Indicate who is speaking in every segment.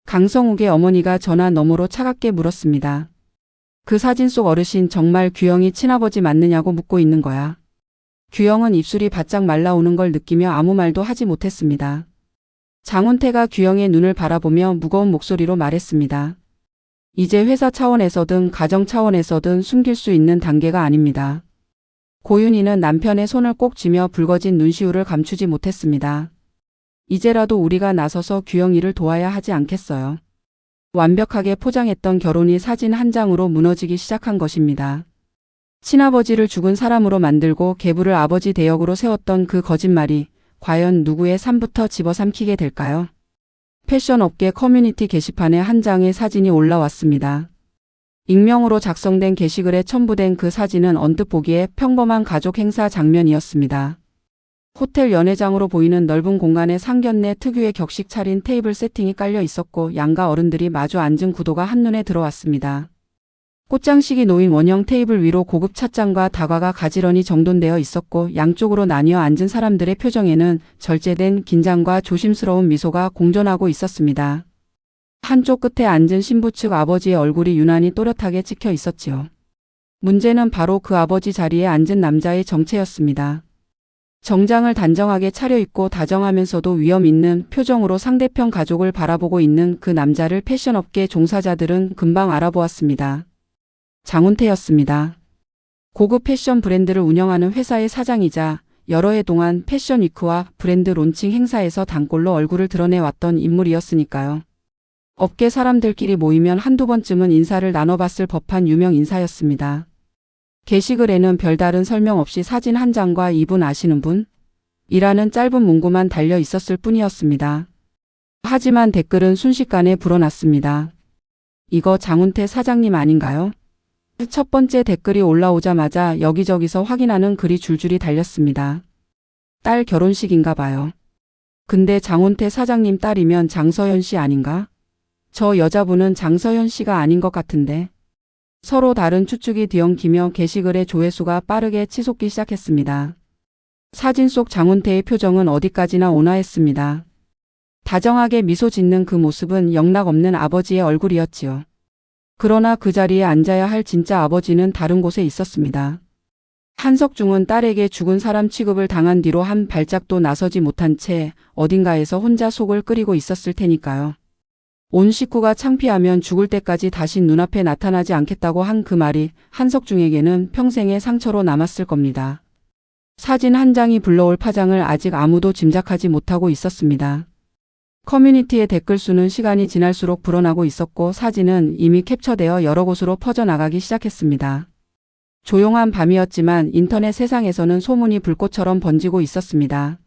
Speaker 1: 강성욱의 어머니가 전화 너머로 차갑게 물었습니다. 그 사진 속 어르신 정말 규영이 친아버지 맞느냐고 묻고 있는 거야. 규영은 입술이 바짝 말라오는 걸 느끼며 아무 말도 하지 못했습니다. 장훈태가 규영의 눈을 바라보며 무거운 목소리로 말했습니다. 이제 회사 차원에서든 가정 차원에서든 숨길 수 있는 단계가 아닙니다. 고윤희는 남편의 손을 꼭 쥐며 붉어진 눈시울을 감추지 못했습니다. 이제라도 우리가 나서서 규영이를 도와야 하지 않겠어요. 완벽하게 포장했던 결혼이 사진 한 장으로 무너지기 시작한 것입니다. 친아버지를 죽은 사람으로 만들고 계부를 아버지 대역으로 세웠던 그 거짓말이 과연 누구의 삶부터 집어삼키게 될까요? 패션업계 커뮤니티 게시판에 한 장의 사진이 올라왔습니다. 익명으로 작성된 게시글에 첨부된 그 사진은 언뜻 보기에 평범한 가족 행사 장면이었습니다. 호텔 연회장으로 보이는 넓은 공간에 상견례 특유의 격식 차린 테이블 세팅이 깔려 있었고 양가 어른들이 마주 앉은 구도가 한눈에 들어왔습니다. 꽃장식이 놓인 원형 테이블 위로 고급 찻잔과 다과가 가지런히 정돈되어 있었고 양쪽으로 나뉘어 앉은 사람들의 표정에는 절제된 긴장과 조심스러운 미소가 공존하고 있었습니다. 한쪽 끝에 앉은 신부 측 아버지의 얼굴이 유난히 또렷하게 찍혀 있었지요. 문제는 바로 그 아버지 자리에 앉은 남자의 정체였습니다. 정장을 단정하게 차려입고 다정하면서도 위험 있는 표정으로 상대편 가족을 바라보고 있는 그 남자를 패션업계 종사자들은 금방 알아보았습니다. 장훈태였습니다. 고급 패션 브랜드를 운영하는 회사의 사장이자 여러 해 동안 패션 위크와 브랜드 론칭 행사에서 단골로 얼굴을 드러내왔던 인물이었으니까요. 업계 사람들끼리 모이면 한두 번쯤은 인사를 나눠봤을 법한 유명 인사였습니다. 게시글에는 별다른 설명 없이 사진 한 장과 이분 아시는 분? 이라는 짧은 문구만 달려 있었을 뿐이었습니다. 하지만 댓글은 순식간에 불어났습니다. 이거 장훈태 사장님 아닌가요? 첫 번째 댓글이 올라오자마자 여기저기서 확인하는 글이 줄줄이 달렸습니다. 딸 결혼식인가 봐요. 근데 장훈태 사장님 딸이면 장서연 씨 아닌가? 저 여자분은 장서연 씨가 아닌 것 같은데. 서로 다른 추측이 뒤엉키며 게시글의 조회수가 빠르게 치솟기 시작했습니다. 사진 속 장훈태의 표정은 어디까지나 온화했습니다. 다정하게 미소 짓는 그 모습은 영락없는 아버지의 얼굴이었지요. 그러나 그 자리에 앉아야 할 진짜 아버지는 다른 곳에 있었습니다. 한석중은 딸에게 죽은 사람 취급을 당한 뒤로 한 발짝도 나서지 못한 채 어딘가에서 혼자 속을 끓이고 있었을 테니까요. 온 식구가 창피하면 죽을 때까지 다시 눈앞에 나타나지 않겠다고 한 그 말이 한석중에게는 평생의 상처로 남았을 겁니다. 사진 한 장이 불러올 파장을 아직 아무도 짐작하지 못하고 있었습니다. 커뮤니티의 댓글 수는 시간이 지날수록 불어나고 있었고 사진은 이미 캡처되어 여러 곳으로 퍼져나가기 시작했습니다. 조용한 밤이었지만 인터넷 세상에서는 소문이 불꽃처럼 번지고 있었습니다.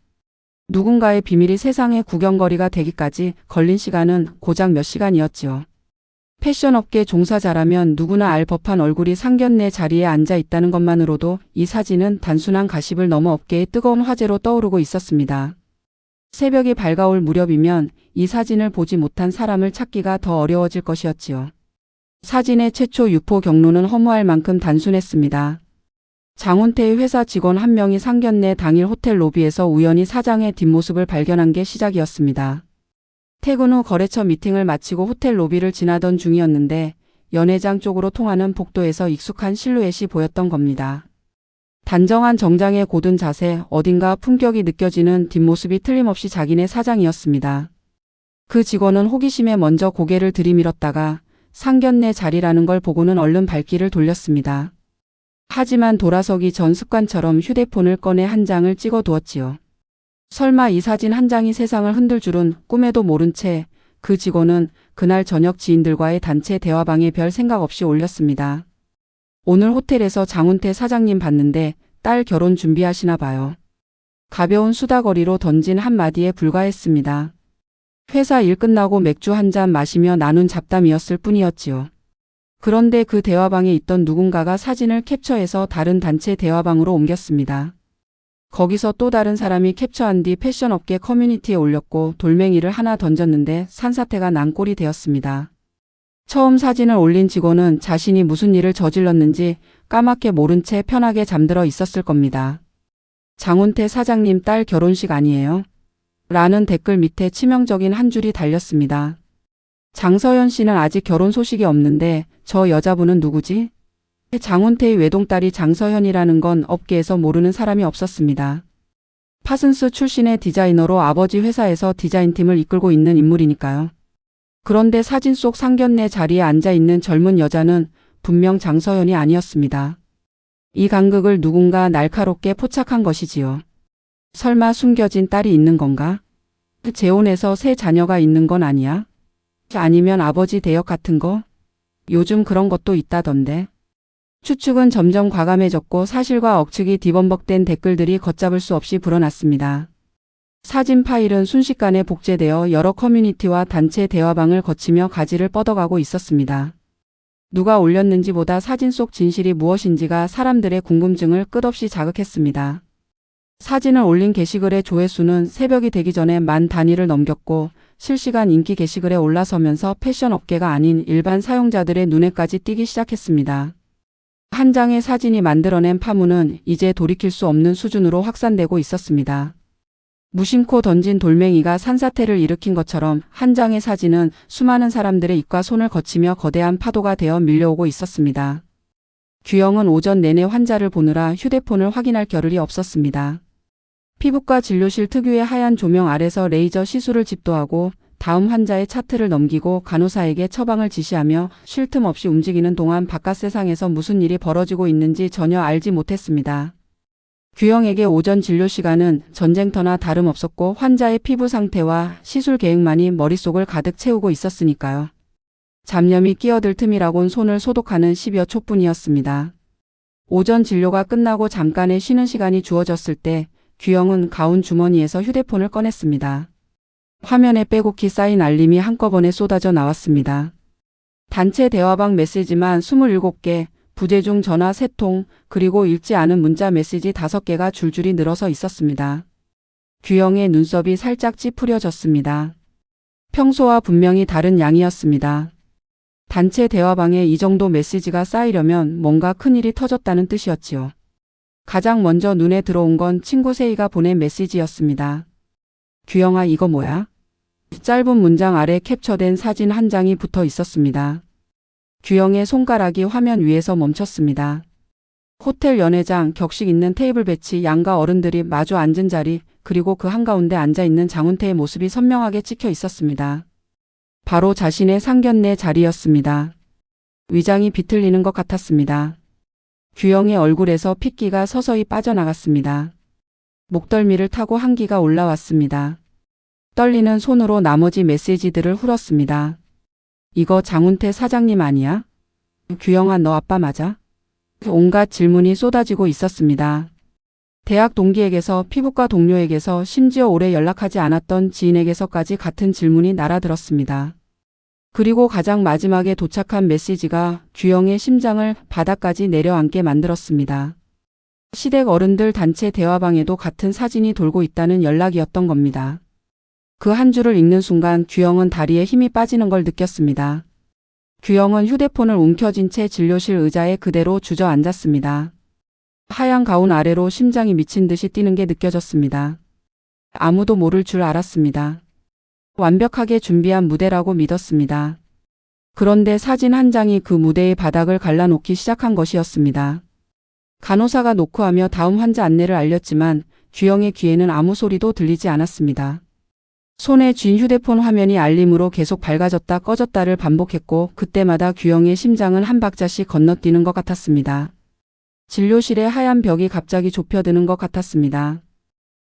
Speaker 1: 누군가의 비밀이 세상의 구경거리가 되기까지 걸린 시간은 고작 몇 시간이었지요. 패션업계 종사자라면 누구나 알 법한 얼굴이 상견례 자리에 앉아 있다는 것만으로도 이 사진은 단순한 가십을 넘어 업계의 뜨거운 화제로 떠오르고 있었습니다. 새벽이 밝아올 무렵이면 이 사진을 보지 못한 사람을 찾기가 더 어려워질 것이었지요. 사진의 최초 유포 경로는 허무할 만큼 단순했습니다. 장훈태의 회사 직원 한 명이 상견례 당일 호텔 로비에서 우연히 사장의 뒷모습을 발견한 게 시작이었습니다. 퇴근 후 거래처 미팅을 마치고 호텔 로비를 지나던 중이었는데 연회장 쪽으로 통하는 복도에서 익숙한 실루엣이 보였던 겁니다. 단정한 정장의 고든 자세, 어딘가 품격이 느껴지는 뒷모습이 틀림없이 자기네 사장이었습니다. 그 직원은 호기심에 먼저 고개를 들이밀었다가 상견례 자리라는 걸 보고는 얼른 발길을 돌렸습니다. 하지만 돌아서기 전 습관처럼 휴대폰을 꺼내 한 장을 찍어두었지요. 설마 이 사진 한 장이 세상을 흔들 줄은 꿈에도 모른 채 그 직원은 그날 저녁 지인들과의 단체 대화방에 별 생각 없이 올렸습니다. 오늘 호텔에서 장훈태 사장님 봤는데 딸 결혼 준비하시나 봐요. 가벼운 수다거리로 던진 한마디에 불과했습니다. 회사 일 끝나고 맥주 한 잔 마시며 나눈 잡담이었을 뿐이었지요. 그런데 그 대화방에 있던 누군가가 사진을 캡처해서 다른 단체 대화방으로 옮겼습니다. 거기서 또 다른 사람이 캡처한 뒤 패션업계 커뮤니티에 올렸고 돌멩이를 하나 던졌는데 산사태가 난 꼴이 되었습니다. 처음 사진을 올린 직원은 자신이 무슨 일을 저질렀는지 까맣게 모른 채 편하게 잠들어 있었을 겁니다. 장훈태 사장님 딸 결혼식 아니에요? 라는 댓글 밑에 치명적인 한 줄이 달렸습니다. 장서현 씨는 아직 결혼 소식이 없는데 저 여자분은 누구지? 장훈태의 외동딸이 장서현이라는 건 업계에서 모르는 사람이 없었습니다. 파슨스 출신의 디자이너로 아버지 회사에서 디자인팀을 이끌고 있는 인물이니까요. 그런데 사진 속 상견례 자리에 앉아있는 젊은 여자는 분명 장서현이 아니었습니다. 이 간극을 누군가 날카롭게 포착한 것이지요. 설마 숨겨진 딸이 있는 건가? 재혼해서 새 자녀가 있는 건 아니야? 아니면 아버지 대역 같은 거? 요즘 그런 것도 있다던데. 추측은 점점 과감해졌고 사실과 억측이 뒤범벅된 댓글들이 걷잡을 수 없이 불어났습니다. 사진 파일은 순식간에 복제되어 여러 커뮤니티와 단체 대화방을 거치며 가지를 뻗어가고 있었습니다. 누가 올렸는지보다 사진 속 진실이 무엇인지가 사람들의 궁금증을 끝없이 자극했습니다. 사진을 올린 게시글의 조회수는 새벽이 되기 전에 10,000 단위를 넘겼고 실시간 인기 게시글에 올라서면서 패션 업계가 아닌 일반 사용자들의 눈에까지 띄기 시작했습니다. 한 장의 사진이 만들어낸 파문은 이제 돌이킬 수 없는 수준으로 확산되고 있었습니다. 무심코 던진 돌멩이가 산사태를 일으킨 것처럼 한 장의 사진은 수많은 사람들의 입과 손을 거치며 거대한 파도가 되어 밀려오고 있었습니다. 규영은 오전 내내 환자를 보느라 휴대폰을 확인할 겨를이 없었습니다. 피부과 진료실 특유의 하얀 조명 아래서 레이저 시술을 집도하고 다음 환자의 차트를 넘기고 간호사에게 처방을 지시하며 쉴 틈 없이 움직이는 동안 바깥 세상에서 무슨 일이 벌어지고 있는지 전혀 알지 못했습니다. 규영에게 오전 진료 시간은 전쟁터나 다름없었고 환자의 피부 상태와 시술 계획만이 머릿속을 가득 채우고 있었으니까요. 잡념이 끼어들 틈이라곤 손을 소독하는 10여 초뿐이었습니다. 오전 진료가 끝나고 잠깐의 쉬는 시간이 주어졌을 때 규영은 가운 주머니에서 휴대폰을 꺼냈습니다. 화면에 빼곡히 쌓인 알림이 한꺼번에 쏟아져 나왔습니다. 단체 대화방 메시지만 27개, 부재중 전화 3통, 그리고 읽지 않은 문자 메시지 5개가 줄줄이 늘어서 있었습니다. 규영의 눈썹이 살짝 찌푸려졌습니다. 평소와 분명히 다른 양이었습니다. 단체 대화방에 이 정도 메시지가 쌓이려면 뭔가 큰일이 터졌다는 뜻이었지요. 가장 먼저 눈에 들어온 건 친구 세희가 보낸 메시지였습니다. 규영아, 이거 뭐야? 짧은 문장 아래 캡처된 사진 한 장이 붙어 있었습니다. 규영의 손가락이 화면 위에서 멈췄습니다. 호텔 연회장, 격식 있는 테이블 배치, 양가 어른들이 마주 앉은 자리, 그리고 그 한가운데 앉아있는 장훈태의 모습이 선명하게 찍혀 있었습니다. 바로 자신의 상견례 자리였습니다. 위장이 비틀리는 것 같았습니다. 규영의 얼굴에서 핏기가 서서히 빠져나갔습니다. 목덜미를 타고 한기가 올라왔습니다. 떨리는 손으로 나머지 메시지들을 훑었습니다. 이거 장훈태 사장님 아니야? 규영아, 너 아빠 맞아? 온갖 질문이 쏟아지고 있었습니다. 대학 동기에게서, 피부과 동료에게서, 심지어 오래 연락하지 않았던 지인에게서까지 같은 질문이 날아들었습니다. 그리고 가장 마지막에 도착한 메시지가 규영의 심장을 바닥까지 내려앉게 만들었습니다. 시댁 어른들 단체 대화방에도 같은 사진이 돌고 있다는 연락이었던 겁니다. 그 한 줄을 읽는 순간 규영은 다리에 힘이 빠지는 걸 느꼈습니다. 규영은 휴대폰을 움켜쥔 채 진료실 의자에 그대로 주저앉았습니다. 하얀 가운 아래로 심장이 미친 듯이 뛰는 게 느껴졌습니다. 아무도 모를 줄 알았습니다. 완벽하게 준비한 무대라고 믿었습니다. 그런데 사진 한 장이 그 무대의 바닥을 갈라놓기 시작한 것이었습니다. 간호사가 노크하며 다음 환자 안내를 알렸지만 규영의 귀에는 아무 소리도 들리지 않았습니다. 손에 쥔 휴대폰 화면이 알림으로 계속 밝아졌다 꺼졌다를 반복했고 그때마다 규영의 심장은 한 박자씩 건너뛰는 것 같았습니다. 진료실의 하얀 벽이 갑자기 좁혀드는 것 같았습니다.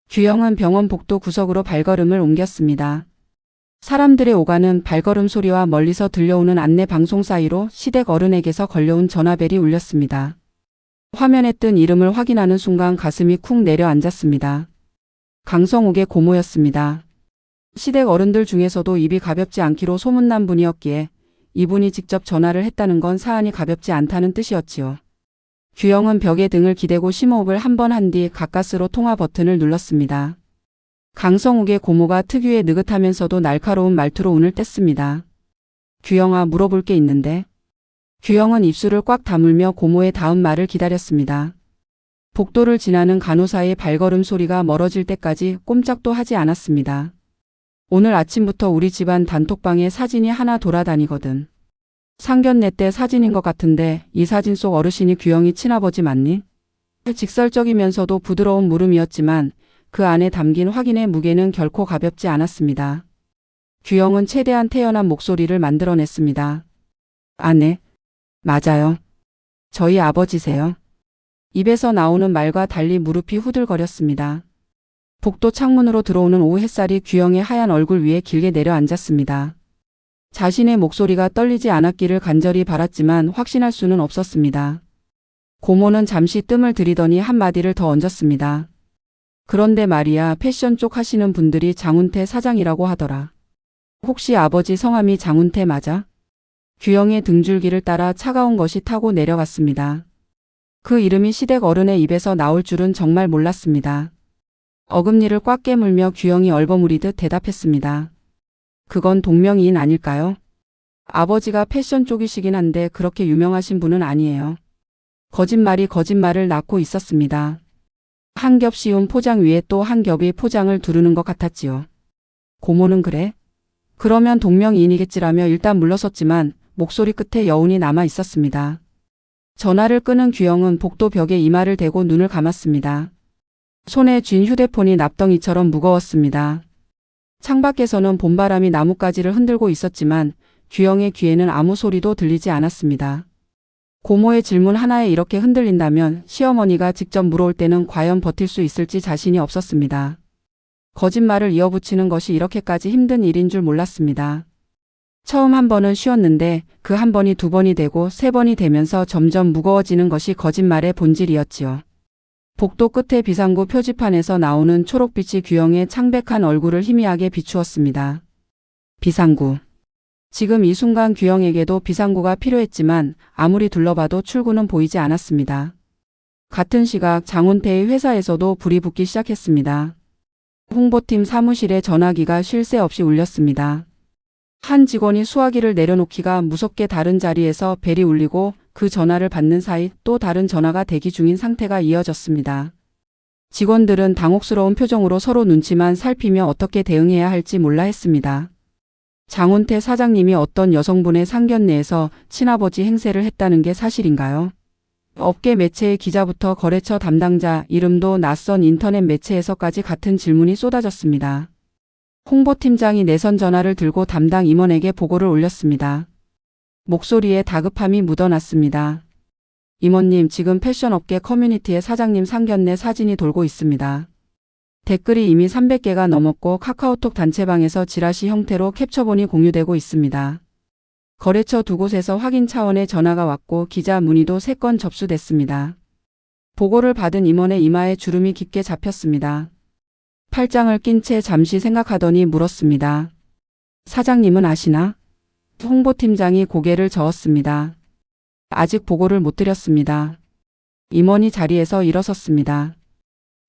Speaker 1: 규영은 병원 복도 구석으로 발걸음을 옮겼습니다. 사람들의 오가는 발걸음 소리와 멀리서 들려오는 안내 방송 사이로 시댁 어른에게서 걸려온 전화벨이 울렸습니다. 화면에 뜬 이름을 확인하는 순간 가슴이 쿵 내려앉았습니다. 강성욱의 고모였습니다. 시댁 어른들 중에서도 입이 가볍지 않기로 소문난 분이었기에 이분이 직접 전화를 했다는 건 사안이 가볍지 않다는 뜻이었지요. 규영은 벽에 등을 기대고 심호흡을 한 번 한 뒤 가까스로 통화 버튼을 눌렀습니다. 강성욱의 고모가 특유의 느긋하면서도 날카로운 말투로 운을 뗐습니다. 규영아, 물어볼 게 있는데. 규영은 입술을 꽉 다물며 고모의 다음 말을 기다렸습니다. 복도를 지나는 간호사의 발걸음 소리가 멀어질 때까지 꼼짝도 하지 않았습니다. 오늘 아침부터 우리 집안 단톡방에 사진이 하나 돌아다니거든. 상견례 때 사진인 것 같은데 이 사진 속 어르신이 규영이 친아버지 맞니? 직설적이면서도 부드러운 물음이었지만 그 안에 담긴 확인의 무게는 결코 가볍지 않았습니다. 규영은 최대한 태연한 목소리를 만들어냈습니다. 아, 네. 맞아요. 저희 아버지세요. 입에서 나오는 말과 달리 무릎이 후들거렸습니다. 복도 창문으로 들어오는 오후 햇살이 규영의 하얀 얼굴 위에 길게 내려앉았습니다. 자신의 목소리가 떨리지 않았기를 간절히 바랐지만 확신할 수는 없었습니다. 고모는 잠시 뜸을 들이더니 한마디를 더 얹었습니다. 그런데 말이야, 패션 쪽 하시는 분들이 장훈태 사장이라고 하더라. 혹시 아버지 성함이 장훈태 맞아? 규영의 등줄기를 따라 차가운 것이 타고 내려갔습니다. 그 이름이 시댁 어른의 입에서 나올 줄은 정말 몰랐습니다. 어금니를 꽉 깨물며 규영이 얼버무리듯 대답했습니다. 그건 동명이인 아닐까요? 아버지가 패션 쪽이시긴 한데 그렇게 유명하신 분은 아니에요. 거짓말이 거짓말을 낳고 있었습니다. 한 겹 씌운 포장 위에 또 한 겹이 포장을 두르는 것 같았지요. 고모는 그래? 그러면 동명이인이겠지라며 일단 물러섰지만 목소리 끝에 여운이 남아 있었습니다. 전화를 끄는 규영은 복도 벽에 이마를 대고 눈을 감았습니다. 손에 쥔 휴대폰이 납덩이처럼 무거웠습니다. 창밖에서는 봄바람이 나뭇가지를 흔들고 있었지만 규영의 귀에는 아무 소리도 들리지 않았습니다. 고모의 질문 하나에 이렇게 흔들린다면 시어머니가 직접 물어올 때는 과연 버틸 수 있을지 자신이 없었습니다. 거짓말을 이어붙이는 것이 이렇게까지 힘든 일인 줄 몰랐습니다. 처음 한 번은 쉬었는데 그 한 번이 두 번이 되고 세 번이 되면서 점점 무거워지는 것이 거짓말의 본질이었지요. 복도 끝에 비상구 표지판에서 나오는 초록빛이 규영의 창백한 얼굴을 희미하게 비추었습니다. 비상구. 지금 이 순간 규영에게도 비상구가 필요했지만 아무리 둘러봐도 출구는 보이지 않았습니다. 같은 시각 장훈태의 회사에서도 불이 붙기 시작했습니다. 홍보팀 사무실에 전화기가 쉴 새 없이 울렸습니다. 한 직원이 수화기를 내려놓기가 무섭게 다른 자리에서 벨이 울리고 그 전화를 받는 사이 또 다른 전화가 대기 중인 상태가 이어졌습니다. 직원들은 당혹스러운 표정으로 서로 눈치만 살피며 어떻게 대응해야 할지 몰라 했습니다. 장훈태 사장님이 어떤 여성분의 상견례에서 친아버지 행세를 했다는 게 사실인가요? 업계 매체의 기자부터 거래처 담당자, 이름도 낯선 인터넷 매체에서까지 같은 질문이 쏟아졌습니다. 홍보팀장이 내선 전화를 들고 담당 임원에게 보고를 올렸습니다. 목소리에 다급함이 묻어났습니다. 임원님, 지금 패션업계 커뮤니티에 사장님 상견례 사진이 돌고 있습니다. 댓글이 이미 300개가 넘었고 카카오톡 단체방에서 지라시 형태로 캡처본이 공유되고 있습니다. 거래처 두 곳에서 확인 차원의 전화가 왔고 기자 문의도 3건 접수됐습니다. 보고를 받은 임원의 이마에 주름이 깊게 잡혔습니다. 팔짱을 낀 채 잠시 생각하더니 물었습니다. 사장님은 아시나? 홍보팀장이 고개를 저었습니다. 아직 보고를 못 드렸습니다. 임원이 자리에서 일어섰습니다.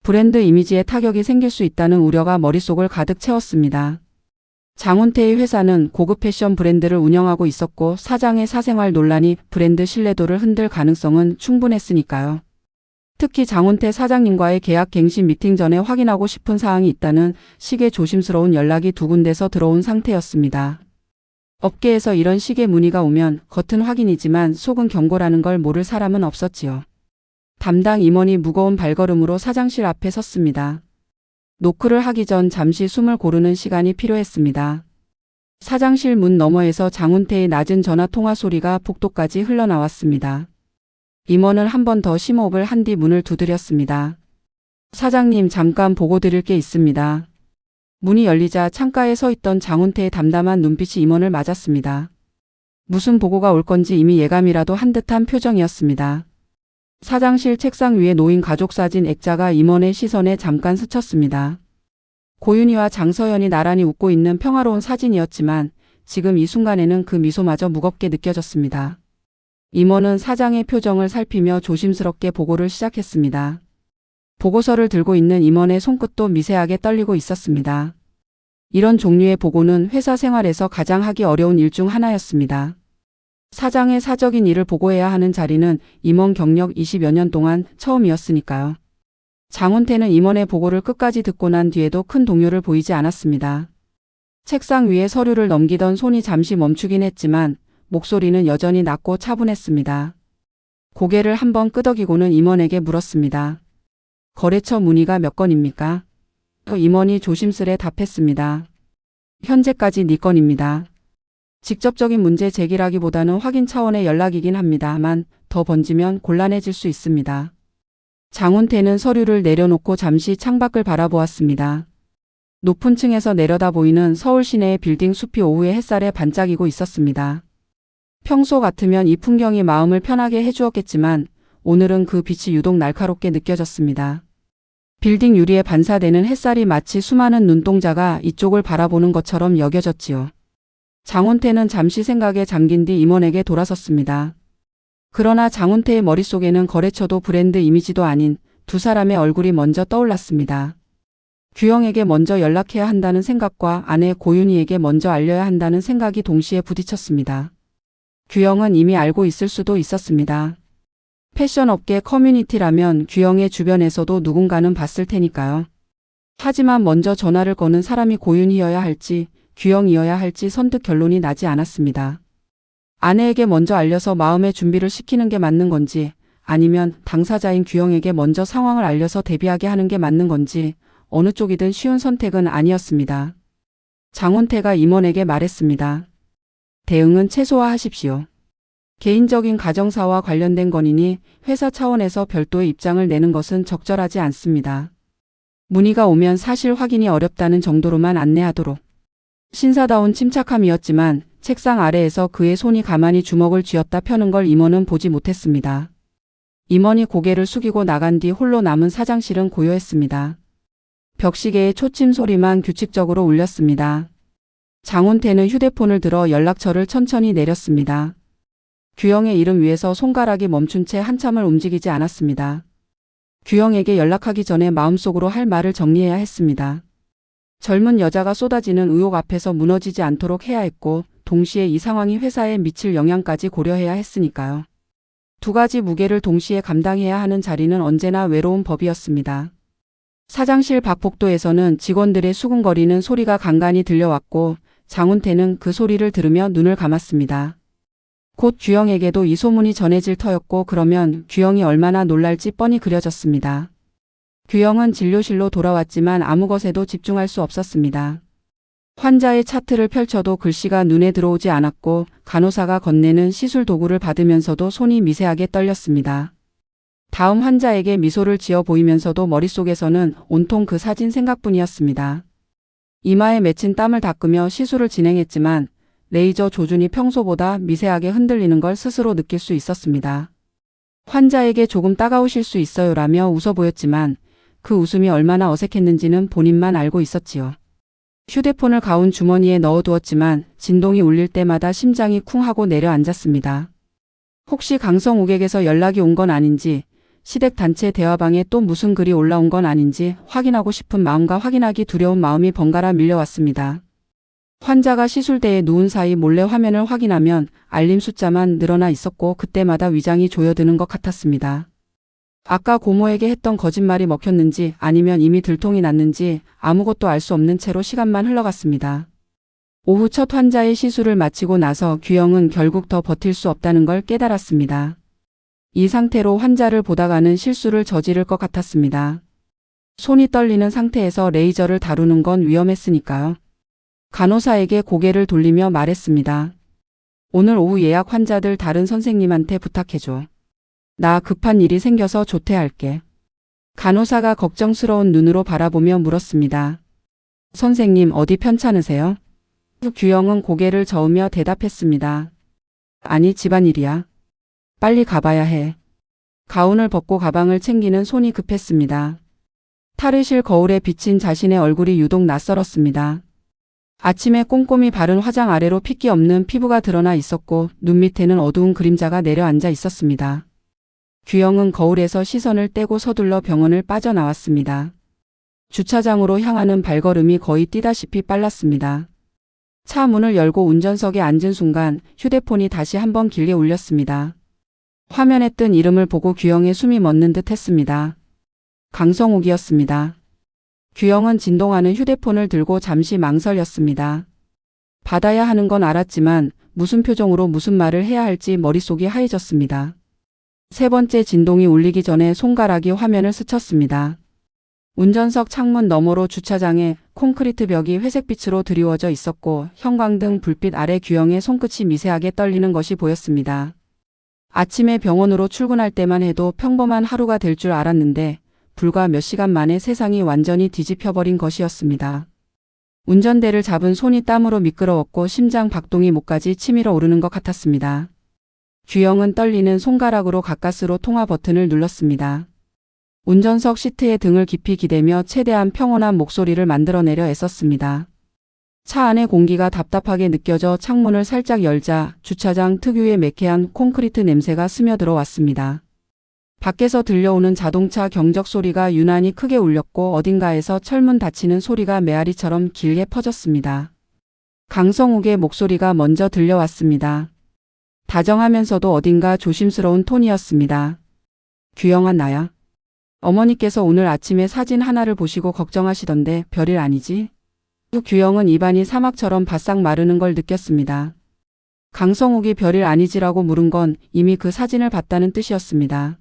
Speaker 1: 브랜드 이미지에 타격이 생길 수 있다는 우려가 머릿속을 가득 채웠습니다. 장훈태의 회사는 고급 패션 브랜드를 운영하고 있었고 사장의 사생활 논란이 브랜드 신뢰도를 흔들 가능성은 충분했으니까요. 특히 장훈태 사장님과의 계약 갱신 미팅 전에 확인하고 싶은 사항이 있다는 식의 조심스러운 연락이 두 군데서 들어온 상태였습니다. 업계에서 이런 식의 문의가 오면 겉은 확인이지만 속은 경고라는 걸 모를 사람은 없었지요. 담당 임원이 무거운 발걸음으로 사장실 앞에 섰습니다. 노크를 하기 전 잠시 숨을 고르는 시간이 필요했습니다. 사장실 문 너머에서 장훈태의 낮은 전화 통화 소리가 복도까지 흘러나왔습니다. 임원은 한 번 더 심호흡을 한 뒤 문을 두드렸습니다. 사장님, 잠깐 보고 드릴 게 있습니다. 문이 열리자 창가에 서 있던 장훈태의 담담한 눈빛이 임원을 맞았습니다. 무슨 보고가 올 건지 이미 예감이라도 한 듯한 표정이었습니다. 사장실 책상 위에 놓인 가족사진 액자가 임원의 시선에 잠깐 스쳤습니다. 고윤희와 장서연이 나란히 웃고 있는 평화로운 사진이었지만 지금 이 순간에는 그 미소마저 무겁게 느껴졌습니다. 임원은 사장의 표정을 살피며 조심스럽게 보고를 시작했습니다. 보고서를 들고 있는 임원의 손끝도 미세하게 떨리고 있었습니다. 이런 종류의 보고는 회사 생활에서 가장 하기 어려운 일 중 하나였습니다. 사장의 사적인 일을 보고해야 하는 자리는 임원 경력 20여 년 동안 처음이었으니까요. 장훈태는 임원의 보고를 끝까지 듣고 난 뒤에도 큰 동요를 보이지 않았습니다. 책상 위에 서류를 넘기던 손이 잠시 멈추긴 했지만 목소리는 여전히 낮고 차분했습니다. 고개를 한번 끄덕이고는 임원에게 물었습니다. 거래처 문의가 몇 건입니까? 임원이 조심스레 답했습니다. 현재까지 4건입니다. 직접적인 문제 제기라기보다는 확인 차원의 연락이긴 합니다만 더 번지면 곤란해질 수 있습니다. 장훈태는 서류를 내려놓고 잠시 창밖을 바라보았습니다. 높은 층에서 내려다 보이는 서울 시내의 빌딩 숲이 오후의 햇살에 반짝이고 있었습니다. 평소 같으면 이 풍경이 마음을 편하게 해주었겠지만 오늘은 그 빛이 유독 날카롭게 느껴졌습니다. 빌딩 유리에 반사되는 햇살이 마치 수많은 눈동자가 이쪽을 바라보는 것처럼 여겨졌지요. 장훈태는 잠시 생각에 잠긴 뒤 임원에게 돌아섰습니다. 그러나 장훈태의 머릿속에는 거래처도 브랜드 이미지도 아닌 두 사람의 얼굴이 먼저 떠올랐습니다. 규영에게 먼저 연락해야 한다는 생각과 아내 고윤희에게 먼저 알려야 한다는 생각이 동시에 부딪혔습니다. 규영은 이미 알고 있을 수도 있었습니다. 패션업계 커뮤니티라면 규영의 주변에서도 누군가는 봤을 테니까요. 하지만 먼저 전화를 거는 사람이 고윤희여야 할지 규영이어야 할지 선뜻 결론이 나지 않았습니다. 아내에게 먼저 알려서 마음의 준비를 시키는 게 맞는 건지 아니면 당사자인 규영에게 먼저 상황을 알려서 대비하게 하는 게 맞는 건지 어느 쪽이든 쉬운 선택은 아니었습니다. 장훈태가 임원에게 말했습니다. 대응은 최소화하십시오. 개인적인 가정사와 관련된 건이니 회사 차원에서 별도의 입장을 내는 것은 적절하지 않습니다. 문의가 오면 사실 확인이 어렵다는 정도로만 안내하도록. 신사다운 침착함이었지만 책상 아래에서 그의 손이 가만히 주먹을 쥐었다 펴는 걸 임원은 보지 못했습니다. 임원이 고개를 숙이고 나간 뒤 홀로 남은 사장실은 고요했습니다. 벽시계의 초침 소리만 규칙적으로 울렸습니다. 장훈태는 휴대폰을 들어 연락처를 천천히 내렸습니다. 규영의 이름 위에서 손가락이 멈춘 채 한참을 움직이지 않았습니다. 규영에게 연락하기 전에 마음속으로 할 말을 정리해야 했습니다. 젊은 여자가 쏟아지는 의혹 앞에서 무너지지 않도록 해야 했고 동시에 이 상황이 회사에 미칠 영향까지 고려해야 했으니까요. 두 가지 무게를 동시에 감당해야 하는 자리는 언제나 외로운 법이었습니다. 사장실 박복도에서는 직원들의 수군거리는 소리가 간간히 들려왔고 장훈태는 그 소리를 들으며 눈을 감았습니다. 곧 규영에게도 이 소문이 전해질 터였고 그러면 규영이 얼마나 놀랄지 뻔히 그려졌습니다. 규영은 진료실로 돌아왔지만 아무 것에도 집중할 수 없었습니다. 환자의 차트를 펼쳐도 글씨가 눈에 들어오지 않았고 간호사가 건네는 시술 도구를 받으면서도 손이 미세하게 떨렸습니다. 다음 환자에게 미소를 지어 보이면서도 머릿속에서는 온통 그 사진 생각뿐이었습니다. 이마에 맺힌 땀을 닦으며 시술을 진행했지만 레이저 조준이 평소보다 미세하게 흔들리는 걸 스스로 느낄 수 있었습니다. 환자에게 조금 따가우실 수 있어요라며 웃어 보였지만 그 웃음이 얼마나 어색했는지는 본인만 알고 있었지요. 휴대폰을 가운 주머니에 넣어두었지만 진동이 울릴 때마다 심장이 쿵 하고 내려앉았습니다. 혹시 강성욱에게서 연락이 온 건 아닌지 시댁단체 대화방에 또 무슨 글이 올라온 건 아닌지 확인하고 싶은 마음과 확인하기 두려운 마음이 번갈아 밀려왔습니다. 환자가 시술대에 누운 사이 몰래 화면을 확인하면 알림 숫자만 늘어나 있었고 그때마다 위장이 조여드는 것 같았습니다. 아까 고모에게 했던 거짓말이 먹혔는지 아니면 이미 들통이 났는지 아무것도 알 수 없는 채로 시간만 흘러갔습니다. 오후 첫 환자의 시술을 마치고 나서 규영은 결국 더 버틸 수 없다는 걸 깨달았습니다. 이 상태로 환자를 보다가는 실수를 저지를 것 같았습니다. 손이 떨리는 상태에서 레이저를 다루는 건 위험했으니까요. 간호사에게 고개를 돌리며 말했습니다. 오늘 오후 예약 환자들 다른 선생님한테 부탁해줘. 나 급한 일이 생겨서 조퇴할게. 간호사가 걱정스러운 눈으로 바라보며 물었습니다. 선생님 어디 편찮으세요? 규영은 고개를 저으며 대답했습니다. 아니 집안일이야. 빨리 가봐야 해. 가운을 벗고 가방을 챙기는 손이 급했습니다. 탈의실 거울에 비친 자신의 얼굴이 유독 낯설었습니다. 아침에 꼼꼼히 바른 화장 아래로 핏기 없는 피부가 드러나 있었고 눈 밑에는 어두운 그림자가 내려앉아 있었습니다. 규영은 거울에서 시선을 떼고 서둘러 병원을 빠져나왔습니다. 주차장으로 향하는 발걸음이 거의 뛰다시피 빨랐습니다. 차 문을 열고 운전석에 앉은 순간 휴대폰이 다시 한번 길게 울렸습니다. 화면에 뜬 이름을 보고 규영의 숨이 멎는 듯 했습니다. 강성욱이었습니다. 규영은 진동하는 휴대폰을 들고 잠시 망설였습니다. 받아야 하는 건 알았지만 무슨 표정으로 무슨 말을 해야 할지 머릿속이 하얘졌습니다. 세 번째 진동이 울리기 전에 손가락이 화면을 스쳤습니다. 운전석 창문 너머로 주차장에 콘크리트 벽이 회색빛으로 드리워져 있었고 형광등 불빛 아래 규영의 손끝이 미세하게 떨리는 것이 보였습니다. 아침에 병원으로 출근할 때만 해도 평범한 하루가 될 줄 알았는데 불과 몇 시간 만에 세상이 완전히 뒤집혀버린 것이었습니다. 운전대를 잡은 손이 땀으로 미끄러웠고 심장 박동이 목까지 치밀어 오르는 것 같았습니다. 규영은 떨리는 손가락으로 가까스로 통화 버튼을 눌렀습니다. 운전석 시트에 등을 깊이 기대며 최대한 평온한 목소리를 만들어내려 애썼습니다. 차 안의 공기가 답답하게 느껴져 창문을 살짝 열자 주차장 특유의 매캐한 콘크리트 냄새가 스며들어 왔습니다. 밖에서 들려오는 자동차 경적 소리가 유난히 크게 울렸고 어딘가에서 철문 닫히는 소리가 메아리처럼 길게 퍼졌습니다. 강성욱의 목소리가 먼저 들려왔습니다. 다정하면서도 어딘가 조심스러운 톤이었습니다. 규영아, 나야. 어머니께서 오늘 아침에 사진 하나를 보시고 걱정하시던데 별일 아니지? 규영은 입안이 사막처럼 바싹 마르는 걸 느꼈습니다. 강성욱이 별일 아니지라고 물은 건 이미 그 사진을 봤다는 뜻이었습니다.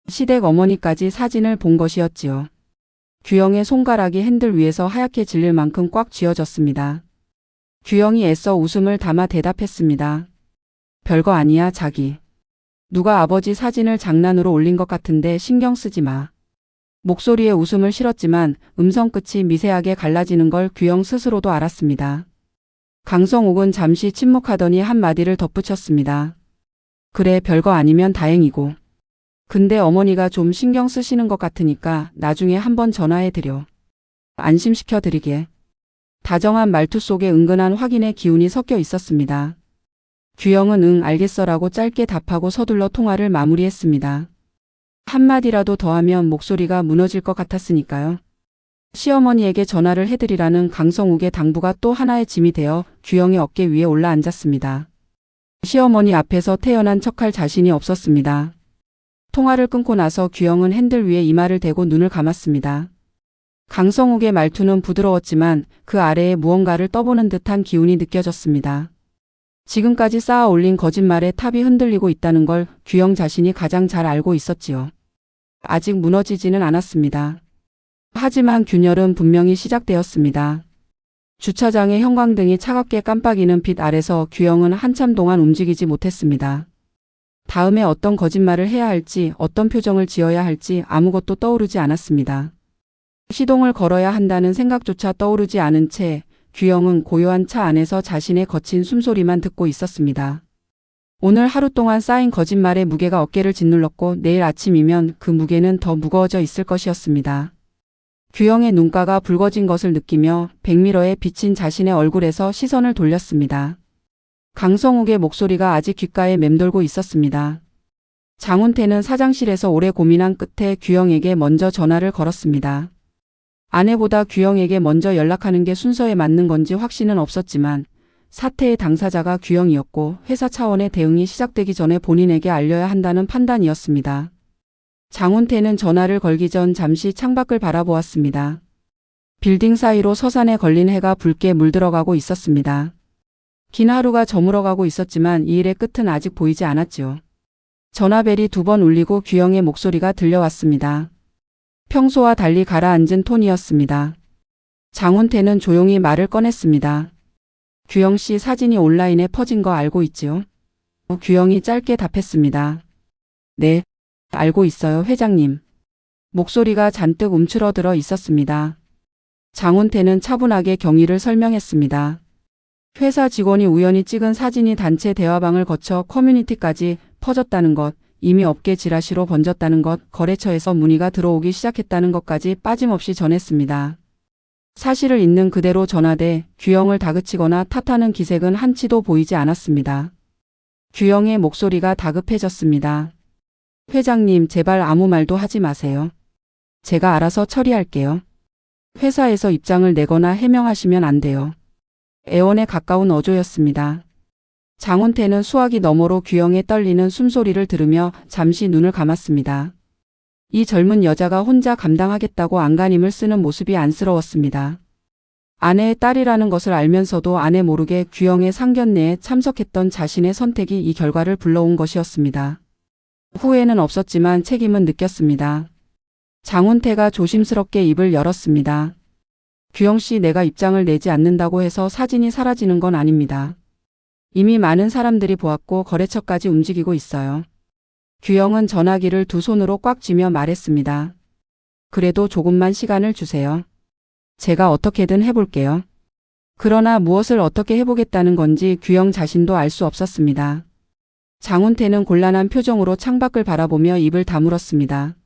Speaker 1: 시댁 어머니까지 사진을 본 것이었지요. 규영의 손가락이 핸들 위에서 하얗게 질릴 만큼 꽉 쥐어졌습니다. 규영이 애써 웃음을 담아 대답했습니다. 별거 아니야, 자기. 누가 아버지 사진을 장난으로 올린 것 같은데 신경 쓰지 마. 목소리에 웃음을 실었지만 음성 끝이 미세하게 갈라지는 걸 규영 스스로도 알았습니다. 강성욱은 잠시 침묵하더니 한마디를 덧붙였습니다. 그래, 별거 아니면 다행이고. 근데 어머니가 좀 신경 쓰시는 것 같으니까 나중에 한번 전화해드려. 안심시켜드리게. 다정한 말투 속에 은근한 확인의 기운이 섞여 있었습니다. 규영은 응 알겠어라고 짧게 답하고 서둘러 통화를 마무리했습니다. 한마디라도 더 하면 목소리가 무너질 것 같았으니까요. 시어머니에게 전화를 해드리라는 강성욱의 당부가 또 하나의 짐이 되어 규영의 어깨 위에 올라앉았습니다. 시어머니 앞에서 태연한 척할 자신이 없었습니다. 통화를 끊고 나서 규영은 핸들 위에 이마를 대고 눈을 감았습니다. 강성욱의 말투는 부드러웠지만 그 아래에 무언가를 떠보는 듯한 기운이 느껴졌습니다. 지금까지 쌓아 올린 거짓말의 탑이 흔들리고 있다는 걸 규영 자신이 가장 잘 알고 있었지요. 아직 무너지지는 않았습니다. 하지만 균열은 분명히 시작되었습니다. 주차장의 형광등이 차갑게 깜빡이는 빛 아래서 규영은 한참 동안 움직이지 못했습니다. 다음에 어떤 거짓말을 해야 할지, 어떤 표정을 지어야 할지 아무것도 떠오르지 않았습니다. 시동을 걸어야 한다는 생각조차 떠오르지 않은 채 규영은 고요한 차 안에서 자신의 거친 숨소리만 듣고 있었습니다. 오늘 하루 동안 쌓인 거짓말의 무게가 어깨를 짓눌렀고 내일 아침이면 그 무게는 더 무거워져 있을 것이었습니다. 규영의 눈가가 붉어진 것을 느끼며 백미러에 비친 자신의 얼굴에서 시선을 돌렸습니다. 강성욱의 목소리가 아직 귓가에 맴돌고 있었습니다. 장훈태는 사장실에서 오래 고민한 끝에 규영에게 먼저 전화를 걸었습니다. 아내보다 규영에게 먼저 연락하는 게 순서에 맞는 건지 확신은 없었지만 사태의 당사자가 규영이었고 회사 차원의 대응이 시작되기 전에 본인에게 알려야 한다는 판단이었습니다. 장훈태는 전화를 걸기 전 잠시 창밖을 바라보았습니다. 빌딩 사이로 서산에 걸린 해가 붉게 물들어가고 있었습니다. 긴 하루가 저물어가고 있었지만 이 일의 끝은 아직 보이지 않았지요. 전화벨이 2번 울리고 규영의 목소리가 들려왔습니다. 평소와 달리 가라앉은 톤이었습니다. 장훈태는 조용히 말을 꺼냈습니다. 규영 씨 사진이 온라인에 퍼진 거 알고 있지요? 규영이 짧게 답했습니다. 네, 알고 있어요, 회장님. 목소리가 잔뜩 움츠러들어 있었습니다. 장훈태는 차분하게 경위를 설명했습니다. 회사 직원이 우연히 찍은 사진이 단체 대화방을 거쳐 커뮤니티까지 퍼졌다는 것, 이미 업계 지라시로 번졌다는 것, 거래처에서 문의가 들어오기 시작했다는 것까지 빠짐없이 전했습니다. 사실을 있는 그대로 전하되 규영을 다그치거나 탓하는 기색은 한치도 보이지 않았습니다. 규영의 목소리가 다급해졌습니다. 회장님, 제발 아무 말도 하지 마세요. 제가 알아서 처리할게요. 회사에서 입장을 내거나 해명하시면 안 돼요. 애원에 가까운 어조였습니다. 장훈태는 수화기 너머로 규영의 떨리는 숨소리를 들으며 잠시 눈을 감았습니다. 이 젊은 여자가 혼자 감당하겠다고 안간힘을 쓰는 모습이 안쓰러웠습니다. 아내의 딸이라는 것을 알면서도 아내 모르게 규영의 상견례에 참석했던 자신의 선택이 이 결과를 불러온 것이었습니다. 후회는 없었지만 책임은 느꼈습니다. 장훈태가 조심스럽게 입을 열었습니다. 규영 씨, 내가 입장을 내지 않는다고 해서 사진이 사라지는 건 아닙니다. 이미 많은 사람들이 보았고 거래처까지 움직이고 있어요. 규영은 전화기를 두 손으로 꽉 쥐며 말했습니다. 그래도 조금만 시간을 주세요. 제가 어떻게든 해볼게요. 그러나 무엇을 어떻게 해보겠다는 건지 규영 자신도 알 수 없었습니다. 장훈태는 곤란한 표정으로 창밖을 바라보며 입을 다물었습니다.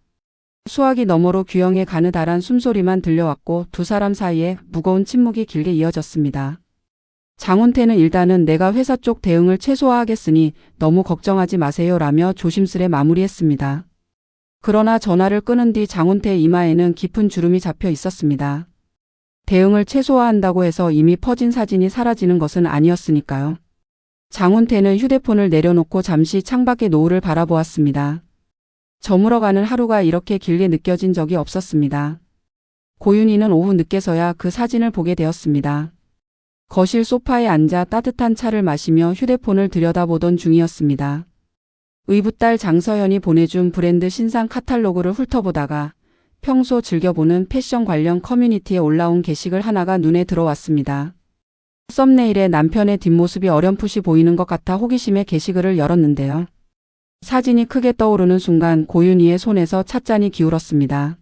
Speaker 1: 수화기 너머로 규영의 가느다란 숨소리만 들려왔고 두 사람 사이에 무거운 침묵이 길게 이어졌습니다. 장훈태는 일단은 내가 회사 쪽 대응을 최소화하겠으니 너무 걱정하지 마세요라며 조심스레 마무리했습니다. 그러나 전화를 끊은 뒤 장훈태의 이마에는 깊은 주름이 잡혀 있었습니다. 대응을 최소화한다고 해서 이미 퍼진 사진이 사라지는 것은 아니었으니까요. 장훈태는 휴대폰을 내려놓고 잠시 창밖의 노을을 바라보았습니다. 저물어가는 하루가 이렇게 길게 느껴진 적이 없었습니다. 고윤희는 오후 늦게서야 그 사진을 보게 되었습니다. 거실 소파에 앉아 따뜻한 차를 마시며 휴대폰을 들여다보던 중이었습니다. 의붓딸 장서연이 보내준 브랜드 신상 카탈로그를 훑어보다가 평소 즐겨보는 패션 관련 커뮤니티에 올라온 게시글 하나가 눈에 들어왔습니다. 썸네일에 남편의 뒷모습이 어렴풋이 보이는 것 같아 호기심에 게시글을 열었는데요. 사진이 크게 떠오르는 순간 고윤희의 손에서 찻잔이 기울었습니다.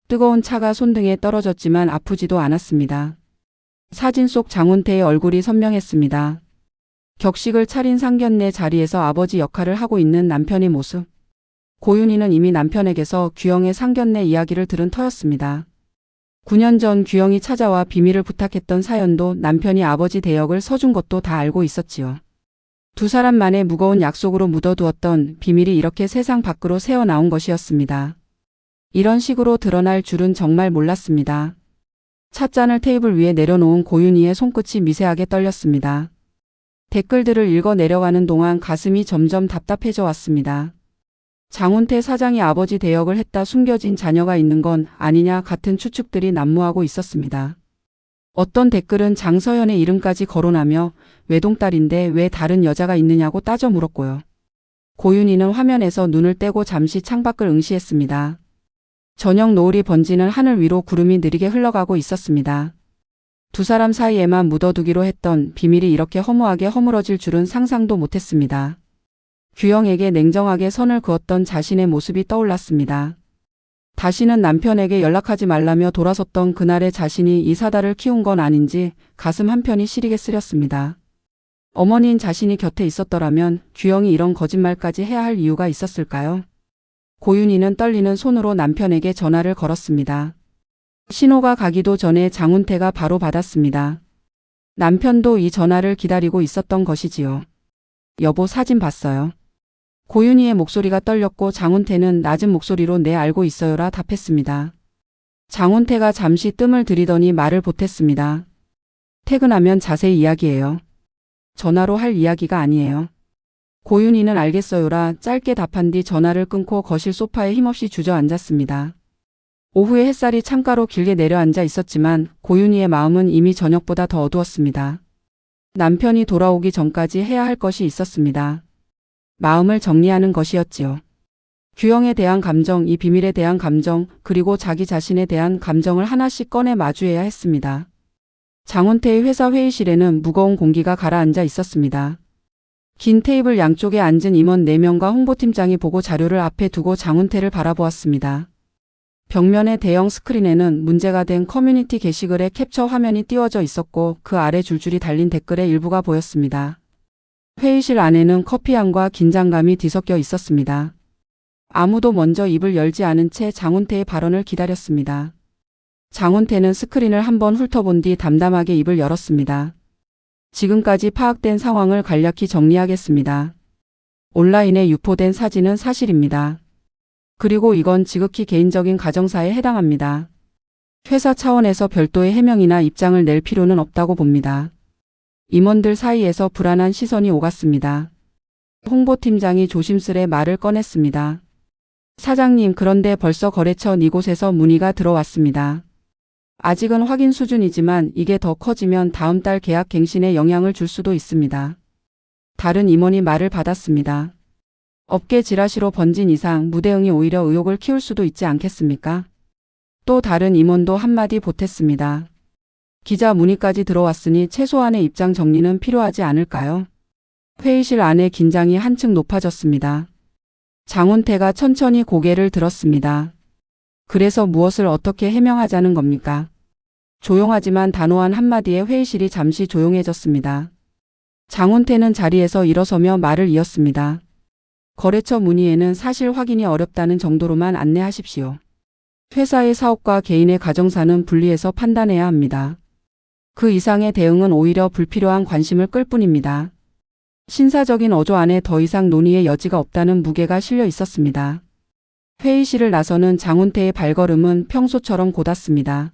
Speaker 1: 뜨거운 차가 손등에 떨어졌지만 아프지도 않았습니다. 사진 속 장훈태의 얼굴이 선명했습니다. 격식을 차린 상견례 자리에서 아버지 역할을 하고 있는 남편의 모습. 고윤희는 이미 남편에게서 규영의 상견례 이야기를 들은 터였습니다. 9년 전 규영이 찾아와 비밀을 부탁했던 사연도 남편이 아버지 대역을 서준 것도 다 알고 있었지요. 두 사람만의 무거운 약속으로 묻어두었던 비밀이 이렇게 세상 밖으로 새어나온 것이었습니다. 이런 식으로 드러날 줄은 정말 몰랐습니다. 찻잔을 테이블 위에 내려놓은 고윤희의 손끝이 미세하게 떨렸습니다. 댓글들을 읽어 내려가는 동안 가슴이 점점 답답해져 왔습니다. 장훈태 사장이 아버지 대역을 했다 숨겨진 자녀가 있는 건 아니냐 같은 추측들이 난무하고 있었습니다. 어떤 댓글은 장서연의 이름까지 거론하며 외동딸인데 왜 다른 여자가 있느냐고 따져 물었고요. 고윤희는 화면에서 눈을 떼고 잠시 창밖을 응시했습니다. 저녁 노을이 번지는 하늘 위로 구름이 느리게 흘러가고 있었습니다. 두 사람 사이에만 묻어두기로 했던 비밀이 이렇게 허무하게 허물어질 줄은 상상도 못했습니다. 규영에게 냉정하게 선을 그었던 자신의 모습이 떠올랐습니다. 다시는 남편에게 연락하지 말라며 돌아섰던 그날의 자신이 이 사달을 키운 건 아닌지 가슴 한편이 시리게 쓰렸습니다. 어머니인 자신이 곁에 있었더라면 규영이 이런 거짓말까지 해야 할 이유가 있었을까요? 고윤희는 떨리는 손으로 남편에게 전화를 걸었습니다. 신호가 가기도 전에 장훈태가 바로 받았습니다. 남편도 이 전화를 기다리고 있었던 것이지요. 여보, 사진 봤어요. 고윤희의 목소리가 떨렸고 장훈태는 낮은 목소리로 네, 알고 있어요라 답했습니다. 장훈태가 잠시 뜸을 들이더니 말을 보탰습니다. 퇴근하면 자세히 이야기해요. 전화로 할 이야기가 아니에요. 고윤희는 알겠어요라 짧게 답한 뒤 전화를 끊고 거실 소파에 힘없이 주저앉았습니다. 오후에 햇살이 창가로 길게 내려앉아 있었지만 고윤희의 마음은 이미 저녁보다 더 어두웠습니다. 남편이 돌아오기 전까지 해야 할 것이 있었습니다. 마음을 정리하는 것이었지요. 규영에 대한 감정, 이 비밀에 대한 감정, 그리고 자기 자신에 대한 감정을 하나씩 꺼내 마주해야 했습니다. 장훈태의 회사 회의실에는 무거운 공기가 가라앉아 있었습니다. 긴 테이블 양쪽에 앉은 임원 4명과 홍보팀장이 보고 자료를 앞에 두고 장훈태를 바라보았습니다. 벽면의 대형 스크린에는 문제가 된 커뮤니티 게시글의 캡처 화면이 띄워져 있었고 그 아래 줄줄이 달린 댓글의 일부가 보였습니다. 회의실 안에는 커피향과 긴장감이 뒤섞여 있었습니다. 아무도 먼저 입을 열지 않은 채 장훈태의 발언을 기다렸습니다. 장훈태는 스크린을 한번 훑어본 뒤 담담하게 입을 열었습니다. 지금까지 파악된 상황을 간략히 정리하겠습니다. 온라인에 유포된 사진은 사실입니다. 그리고 이건 지극히 개인적인 가정사에 해당합니다. 회사 차원에서 별도의 해명이나 입장을 낼 필요는 없다고 봅니다. 임원들 사이에서 불안한 시선이 오갔습니다. 홍보팀장이 조심스레 말을 꺼냈습니다. 사장님, 그런데 벌써 거래처 이곳에서 문의가 들어왔습니다. 아직은 확인 수준이지만 이게 더 커지면 다음 달 계약 갱신에 영향을 줄 수도 있습니다. 다른 임원이 말을 받았습니다. 업계 지라시로 번진 이상 무대응이 오히려 의혹을 키울 수도 있지 않겠습니까? 또 다른 임원도 한마디 보탰습니다. 기자 문의까지 들어왔으니 최소한의 입장 정리는 필요하지 않을까요? 회의실 안에 긴장이 한층 높아졌습니다. 장훈태가 천천히 고개를 들었습니다. 그래서 무엇을 어떻게 해명하자는 겁니까? 조용하지만 단호한 한마디에 회의실이 잠시 조용해졌습니다. 장훈태는 자리에서 일어서며 말을 이었습니다. 거래처 문의에는 사실 확인이 어렵다는 정도로만 안내하십시오. 회사의 사업과 개인의 가정사는 분리해서 판단해야 합니다. 그 이상의 대응은 오히려 불필요한 관심을 끌 뿐입니다. 신사적인 어조 안에 더 이상 논의의 여지가 없다는 무게가 실려 있었습니다. 회의실을 나서는 장훈태의 발걸음은 평소처럼 곧았습니다.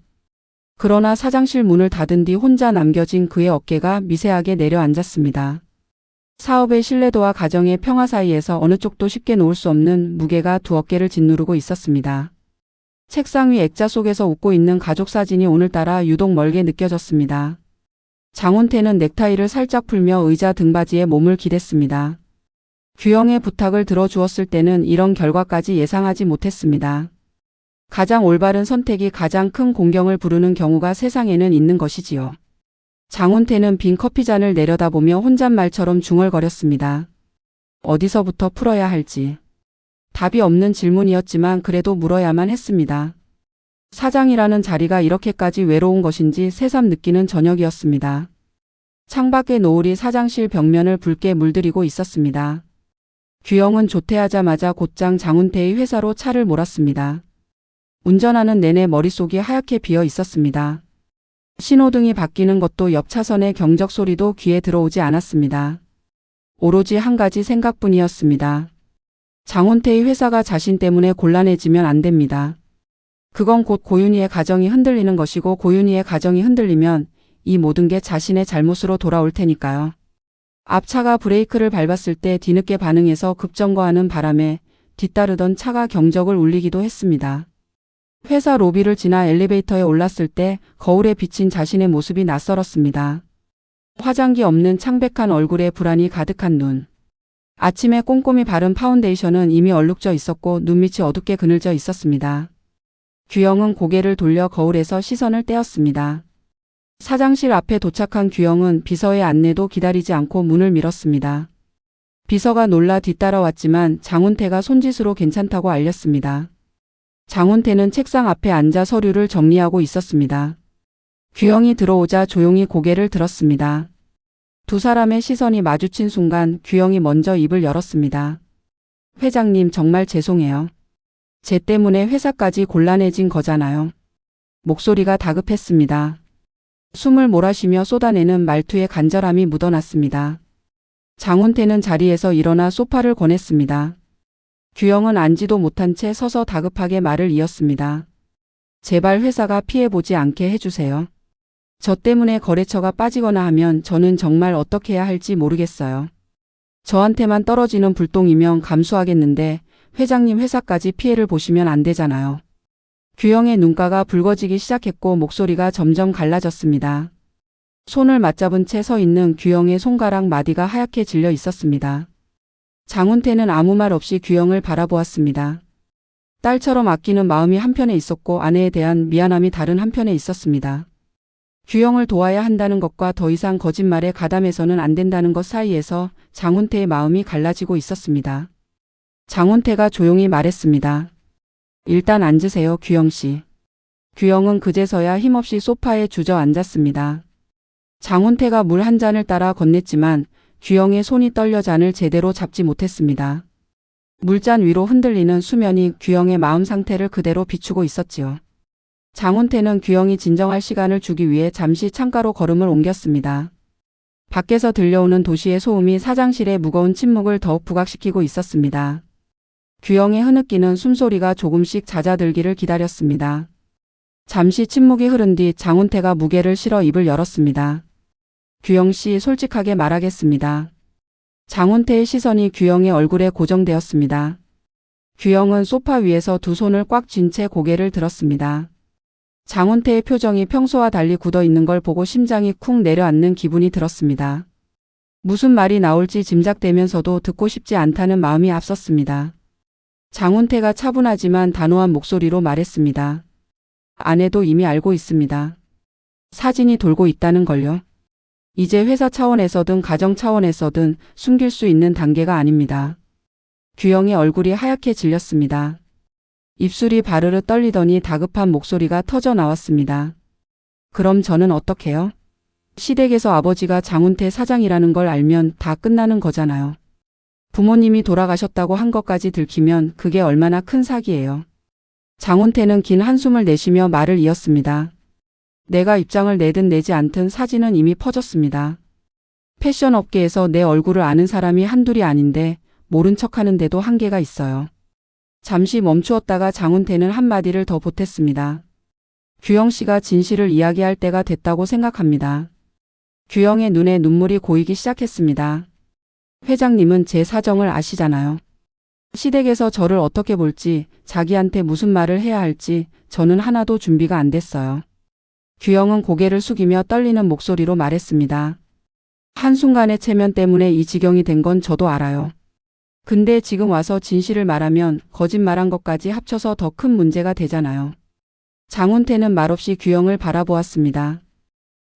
Speaker 1: 그러나 사장실 문을 닫은 뒤 혼자 남겨진 그의 어깨가 미세하게 내려앉았습니다. 사업의 신뢰도와 가정의 평화 사이에서 어느 쪽도 쉽게 놓을 수 없는 무게가 두 어깨를 짓누르고 있었습니다. 책상 위 액자 속에서 웃고 있는 가족 사진이 오늘따라 유독 멀게 느껴졌습니다. 장훈태는 넥타이를 살짝 풀며 의자 등받이에 몸을 기댔습니다. 규영의 부탁을 들어주었을 때는 이런 결과까지 예상하지 못했습니다. 가장 올바른 선택이 가장 큰 공경을 부르는 경우가 세상에는 있는 것이지요. 장훈태는 빈 커피잔을 내려다보며 혼잣말처럼 중얼거렸습니다. 어디서부터 풀어야 할지. 답이 없는 질문이었지만 그래도 물어야만 했습니다. 사장이라는 자리가 이렇게까지 외로운 것인지 새삼 느끼는 저녁이었습니다. 창밖의 노을이 사장실 벽면을 붉게 물들이고 있었습니다. 규영은 조퇴하자마자 곧장 장훈태의 회사로 차를 몰았습니다. 운전하는 내내 머릿속이 하얗게 비어 있었습니다. 신호등이 바뀌는 것도 옆 차선의 경적 소리도 귀에 들어오지 않았습니다. 오로지 한 가지 생각뿐이었습니다. 장훈태의 회사가 자신 때문에 곤란해지면 안 됩니다. 그건 곧 고윤희의 가정이 흔들리는 것이고 고윤희의 가정이 흔들리면 이 모든 게 자신의 잘못으로 돌아올 테니까요. 앞차가 브레이크를 밟았을 때 뒤늦게 반응해서 급정거하는 바람에 뒤따르던 차가 경적을 울리기도 했습니다. 회사 로비를 지나 엘리베이터에 올랐을 때 거울에 비친 자신의 모습이 낯설었습니다. 화장기 없는 창백한 얼굴에 불안이 가득한 눈. 아침에 꼼꼼히 바른 파운데이션은 이미 얼룩져 있었고 눈밑이 어둡게 그늘져 있었습니다. 규영은 고개를 돌려 거울에서 시선을 떼었습니다. 사장실 앞에 도착한 규영은 비서의 안내도 기다리지 않고 문을 밀었습니다. 비서가 놀라 뒤따라왔지만 장훈태가 손짓으로 괜찮다고 알렸습니다. 장훈태는 책상 앞에 앉아 서류를 정리하고 있었습니다. 규영이 들어오자 조용히 고개를 들었습니다. 두 사람의 시선이 마주친 순간 규영이 먼저 입을 열었습니다. 회장님 정말 죄송해요. 쟤 때문에 회사까지 곤란해진 거잖아요. 목소리가 다급했습니다. 숨을 몰아쉬며 쏟아내는 말투에 간절함이 묻어났습니다. 장훈태는 자리에서 일어나 소파를 권했습니다. 규영은 앉지도 못한 채 서서 다급하게 말을 이었습니다. 제발 회사가 피해보지 않게 해주세요. 저 때문에 거래처가 빠지거나 하면 저는 정말 어떻게 해야 할지 모르겠어요. 저한테만 떨어지는 불똥이면 감수하겠는데 회장님 회사까지 피해를 보시면 안 되잖아요. 규영의 눈가가 붉어지기 시작했고 목소리가 점점 갈라졌습니다. 손을 맞잡은 채 서 있는 규영의 손가락 마디가 하얗게 질려 있었습니다. 장훈태는 아무 말 없이 규영을 바라보았습니다. 딸처럼 아끼는 마음이 한편에 있었고 아내에 대한 미안함이 다른 한편에 있었습니다. 규영을 도와야 한다는 것과 더 이상 거짓말에 가담해서는 안 된다는 것 사이에서 장훈태의 마음이 갈라지고 있었습니다. 장훈태가 조용히 말했습니다. 일단 앉으세요, 규영 씨. 규영은 그제서야 힘없이 소파에 주저앉았습니다. 장훈태가 물 한 잔을 따라 건넸지만 규영의 손이 떨려 잔을 제대로 잡지 못했습니다. 물잔 위로 흔들리는 수면이 규영의 마음 상태를 그대로 비추고 있었지요. 장훈태는 규영이 진정할 시간을 주기 위해 잠시 창가로 걸음을 옮겼습니다. 밖에서 들려오는 도시의 소음이 사장실의 무거운 침묵을 더욱 부각시키고 있었습니다. 규영의 흐느끼는 숨소리가 조금씩 잦아들기를 기다렸습니다. 잠시 침묵이 흐른 뒤 장훈태가 무게를 실어 입을 열었습니다. 규영 씨 솔직하게 말하겠습니다. 장훈태의 시선이 규영의 얼굴에 고정되었습니다. 규영은 소파 위에서 두 손을 꽉 쥔 채 고개를 들었습니다. 장훈태의 표정이 평소와 달리 굳어 있는 걸 보고 심장이 쿵 내려앉는 기분이 들었습니다. 무슨 말이 나올지 짐작되면서도 듣고 싶지 않다는 마음이 앞섰습니다. 장훈태가 차분하지만 단호한 목소리로 말했습니다. 아내도 이미 알고 있습니다. 사진이 돌고 있다는 걸요. 이제 회사 차원에서든 가정 차원에서든 숨길 수 있는 단계가 아닙니다. 규영의 얼굴이 하얗게 질렸습니다. 입술이 바르르 떨리더니 다급한 목소리가 터져 나왔습니다. 그럼 저는 어떡해요? 시댁에서 아버지가 장훈태 사장이라는 걸 알면 다 끝나는 거잖아요. 부모님이 돌아가셨다고 한 것까지 들키면 그게 얼마나 큰 사기예요. 장훈태는 긴 한숨을 내쉬며 말을 이었습니다. 내가 입장을 내든 내지 않든 사진은 이미 퍼졌습니다. 패션 업계에서 내 얼굴을 아는 사람이 한둘이 아닌데 모른 척하는데도 한계가 있어요. 잠시 멈추었다가 장훈태는 한마디를 더 보탰습니다. 규영 씨가 진실을 이야기할 때가 됐다고 생각합니다. 규영의 눈에 눈물이 고이기 시작했습니다. 회장님은 제 사정을 아시잖아요. 시댁에서 저를 어떻게 볼지, 자기한테 무슨 말을 해야 할지 저는 하나도 준비가 안 됐어요. 규영은 고개를 숙이며 떨리는 목소리로 말했습니다. 한순간의 체면 때문에 이 지경이 된 건 저도 알아요. 근데 지금 와서 진실을 말하면 거짓말한 것까지 합쳐서 더 큰 문제가 되잖아요. 장훈태는 말없이 규영을 바라보았습니다.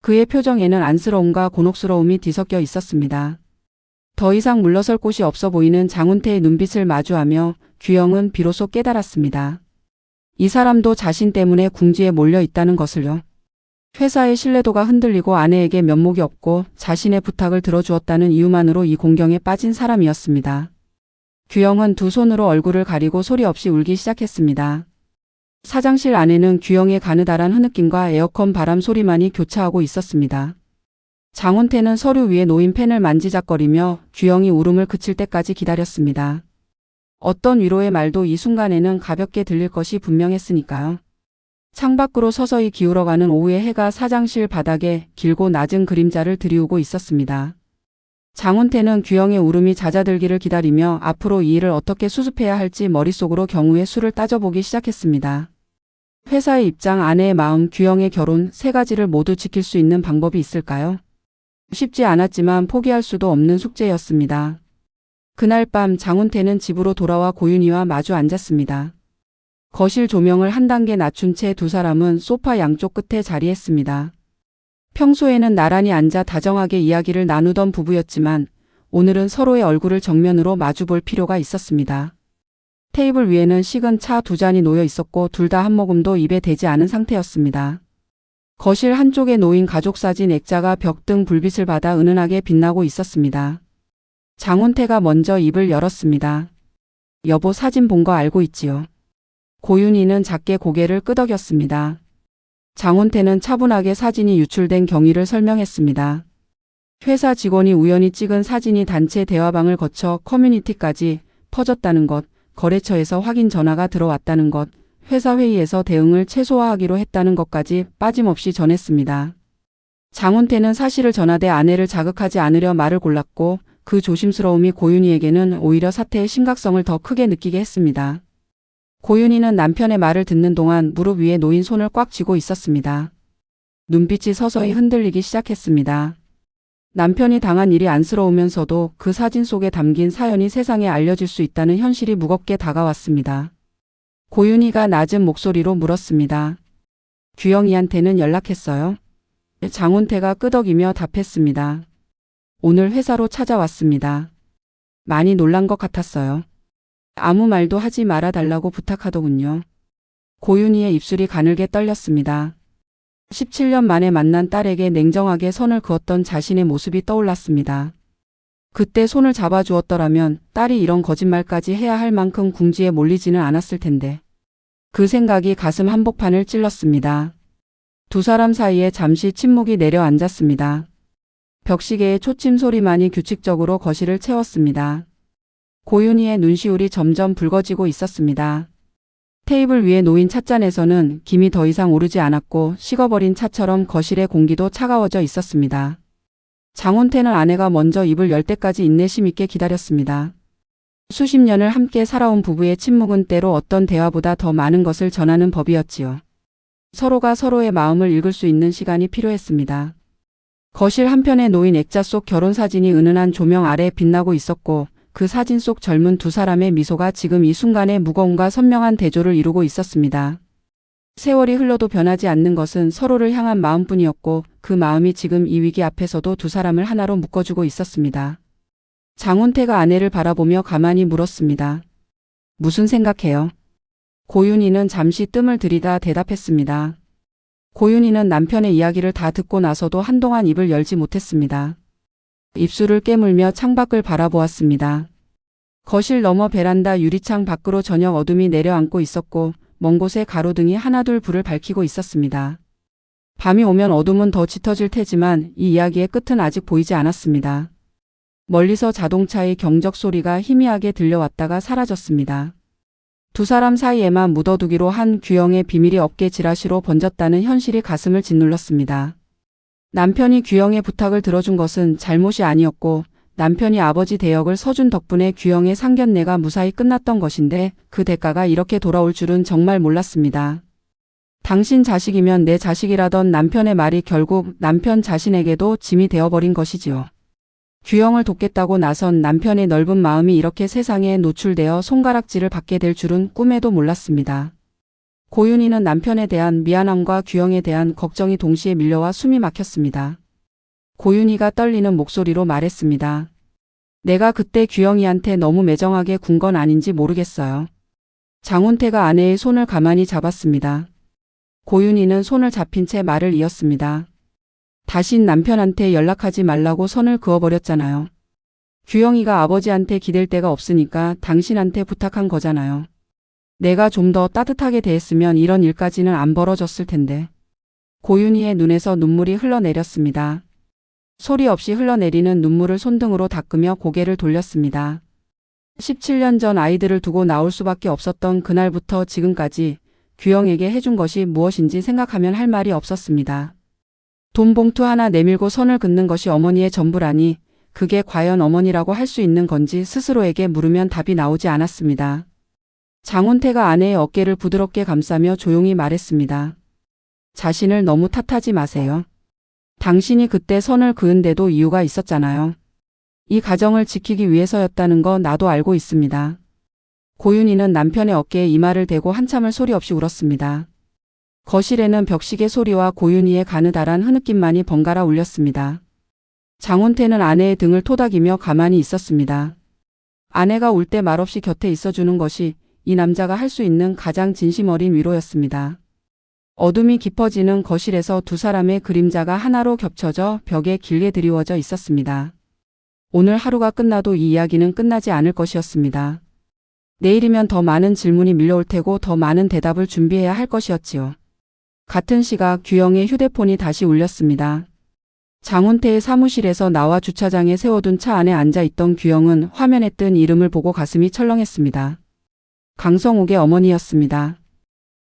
Speaker 1: 그의 표정에는 안쓰러움과 곤혹스러움이 뒤섞여 있었습니다. 더 이상 물러설 곳이 없어 보이는 장훈태의 눈빛을 마주하며 규영은 비로소 깨달았습니다. 이 사람도 자신 때문에 궁지에 몰려 있다는 것을요. 회사의 신뢰도가 흔들리고 아내에게 면목이 없고 자신의 부탁을 들어주었다는 이유만으로 이 공경에 빠진 사람이었습니다. 규영은 두 손으로 얼굴을 가리고 소리 없이 울기 시작했습니다. 사장실 안에는 규영의 가느다란 흐느낌과 에어컨 바람 소리만이 교차하고 있었습니다. 장훈태는 서류 위에 놓인 펜을 만지작거리며 규영이 울음을 그칠 때까지 기다렸습니다. 어떤 위로의 말도 이 순간에는 가볍게 들릴 것이 분명했으니까요. 창밖으로 서서히 기울어가는 오후의 해가 사장실 바닥에 길고 낮은 그림자를 드리우고 있었습니다. 장훈태는 규영의 울음이 잦아들기를 기다리며 앞으로 이 일을 어떻게 수습해야 할지 머릿속으로 경우의 수를 따져보기 시작했습니다. 회사의 입장, 아내의 마음, 규영의 결혼, 세 가지를 모두 지킬 수 있는 방법이 있을까요? 쉽지 않았지만 포기할 수도 없는 숙제였습니다. 그날 밤 장훈태는 집으로 돌아와 고윤희와 마주 앉았습니다. 거실 조명을 한 단계 낮춘 채 두 사람은 소파 양쪽 끝에 자리했습니다. 평소에는 나란히 앉아 다정하게 이야기를 나누던 부부였지만 오늘은 서로의 얼굴을 정면으로 마주볼 필요가 있었습니다. 테이블 위에는 식은 차 두 잔이 놓여 있었고 둘 다 한 모금도 입에 대지 않은 상태였습니다. 거실 한쪽에 놓인 가족사진 액자가 벽등 불빛을 받아 은은하게 빛나고 있었습니다. 장훈태가 먼저 입을 열었습니다. 여보, 사진 본 거 알고 있지요? 고윤희는 작게 고개를 끄덕였습니다. 장훈태는 차분하게 사진이 유출된 경위를 설명했습니다. 회사 직원이 우연히 찍은 사진이 단체 대화방을 거쳐 커뮤니티까지 퍼졌다는 것, 거래처에서 확인 전화가 들어왔다는 것, 회사 회의에서 대응을 최소화하기로 했다는 것까지 빠짐없이 전했습니다. 장훈태는 사실을 전하되 아내를 자극하지 않으려 말을 골랐고 그 조심스러움이 고윤희에게는 오히려 사태의 심각성을 더 크게 느끼게 했습니다. 고윤희는 남편의 말을 듣는 동안 무릎 위에 놓인 손을 꽉 쥐고 있었습니다. 눈빛이 서서히 흔들리기 시작했습니다. 남편이 당한 일이 안쓰러우면서도 그 사진 속에 담긴 사연이 세상에 알려질 수 있다는 현실이 무겁게 다가왔습니다. 고윤희가 낮은 목소리로 물었습니다. 규영이한테는 연락했어요? 장훈태가 끄덕이며 답했습니다. 오늘 회사로 찾아왔습니다. 많이 놀란 것 같았어요. 아무 말도 하지 말아달라고 부탁하더군요. 고윤희의 입술이 가늘게 떨렸습니다. 17년 만에 만난 딸에게 냉정하게 선을 그었던 자신의 모습이 떠올랐습니다. 그때 손을 잡아주었더라면 딸이 이런 거짓말까지 해야 할 만큼 궁지에 몰리지는 않았을 텐데. 그 생각이 가슴 한복판을 찔렀습니다. 두 사람 사이에 잠시 침묵이 내려앉았습니다. 벽시계의 초침 소리만이 규칙적으로 거실을 채웠습니다. 고윤희의 눈시울이 점점 붉어지고 있었습니다. 테이블 위에 놓인 찻잔에서는 김이 더 이상 오르지 않았고 식어버린 차처럼 거실의 공기도 차가워져 있었습니다. 장훈태는 아내가 먼저 입을 열 때까지 인내심 있게 기다렸습니다. 수십 년을 함께 살아온 부부의 침묵은 때로 어떤 대화보다 더 많은 것을 전하는 법이었지요. 서로가 서로의 마음을 읽을 수 있는 시간이 필요했습니다. 거실 한편에 놓인 액자 속 결혼사진이 은은한 조명 아래 빛나고 있었고 그 사진 속 젊은 두 사람의 미소가 지금 이 순간에 무거움과 선명한 대조를 이루고 있었습니다. 세월이 흘러도 변하지 않는 것은 서로를 향한 마음뿐이었고 그 마음이 지금 이 위기 앞에서도 두 사람을 하나로 묶어주고 있었습니다. 장훈태가 아내를 바라보며 가만히 물었습니다. 무슨 생각해요? 고윤희는 잠시 뜸을 들이다 대답했습니다. 고윤희는 남편의 이야기를 다 듣고 나서도 한동안 입을 열지 못했습니다. 입술을 깨물며 창밖을 바라보았습니다. 거실 너머 베란다 유리창 밖으로 저녁 어둠이 내려앉고 있었고 먼 곳에 가로등이 하나둘 불을 밝히고 있었습니다. 밤이 오면 어둠은 더 짙어질 테지만 이 이야기의 끝은 아직 보이지 않았습니다. 멀리서 자동차의 경적 소리가 희미하게 들려왔다가 사라졌습니다. 두 사람 사이에만 묻어두기로 한 규영의 비밀이 어깨 지라시로 번졌다는 현실이 가슴을 짓눌렀습니다. 남편이 규영의 부탁을 들어준 것은 잘못이 아니었고 남편이 아버지 대역을 서준 덕분에 규영의 상견례가 무사히 끝났던 것인데 그 대가가 이렇게 돌아올 줄은 정말 몰랐습니다. 당신 자식이면 내 자식이라던 남편의 말이 결국 남편 자신에게도 짐이 되어버린 것이지요. 규영을 돕겠다고 나선 남편의 넓은 마음이 이렇게 세상에 노출되어 손가락질을 받게 될 줄은 꿈에도 몰랐습니다. 고윤희는 남편에 대한 미안함과 규영에 대한 걱정이 동시에 밀려와 숨이 막혔습니다. 고윤희가 떨리는 목소리로 말했습니다. 내가 그때 규영이한테 너무 매정하게 군 건 아닌지 모르겠어요. 장훈태가 아내의 손을 가만히 잡았습니다. 고윤희는 손을 잡힌 채 말을 이었습니다. 다신 남편한테 연락하지 말라고 선을 그어버렸잖아요. 규영이가 아버지한테 기댈 데가 없으니까 당신한테 부탁한 거잖아요. 내가 좀 더 따뜻하게 대했으면 이런 일까지는 안 벌어졌을 텐데. 고윤희의 눈에서 눈물이 흘러내렸습니다. 소리 없이 흘러내리는 눈물을 손등으로 닦으며 고개를 돌렸습니다. 17년 전 아이들을 두고 나올 수밖에 없었던 그날부터 지금까지 규영에게 해준 것이 무엇인지 생각하면 할 말이 없었습니다. 돈 봉투 하나 내밀고 선을 긋는 것이 어머니의 전부라니 그게 과연 어머니라고 할 수 있는 건지 스스로에게 물으면 답이 나오지 않았습니다. 장훈태가 아내의 어깨를 부드럽게 감싸며 조용히 말했습니다. 자신을 너무 탓하지 마세요. 당신이 그때 선을 그은 데도 이유가 있었잖아요. 이 가정을 지키기 위해서였다는 거 나도 알고 있습니다. 고윤희는 남편의 어깨에 이마를 대고 한참을 소리 없이 울었습니다. 거실에는 벽시계 소리와 고윤희의 가느다란 흐느낌만이 번갈아 울렸습니다. 장훈태는 아내의 등을 토닥이며 가만히 있었습니다. 아내가 울 때 말없이 곁에 있어주는 것이 이 남자가 할 수 있는 가장 진심 어린 위로였습니다. 어둠이 깊어지는 거실에서 두 사람의 그림자가 하나로 겹쳐져 벽에 길게 드리워져 있었습니다. 오늘 하루가 끝나도 이 이야기는 끝나지 않을 것이었습니다. 내일이면 더 많은 질문이 밀려올 테고 더 많은 대답을 준비해야 할 것이었지요. 같은 시각 규영의 휴대폰이 다시 울렸습니다. 장훈태의 사무실에서 나와 주차장에 세워둔 차 안에 앉아있던 규영은 화면에 뜬 이름을 보고 가슴이 철렁했습니다. 강성욱의 어머니였습니다.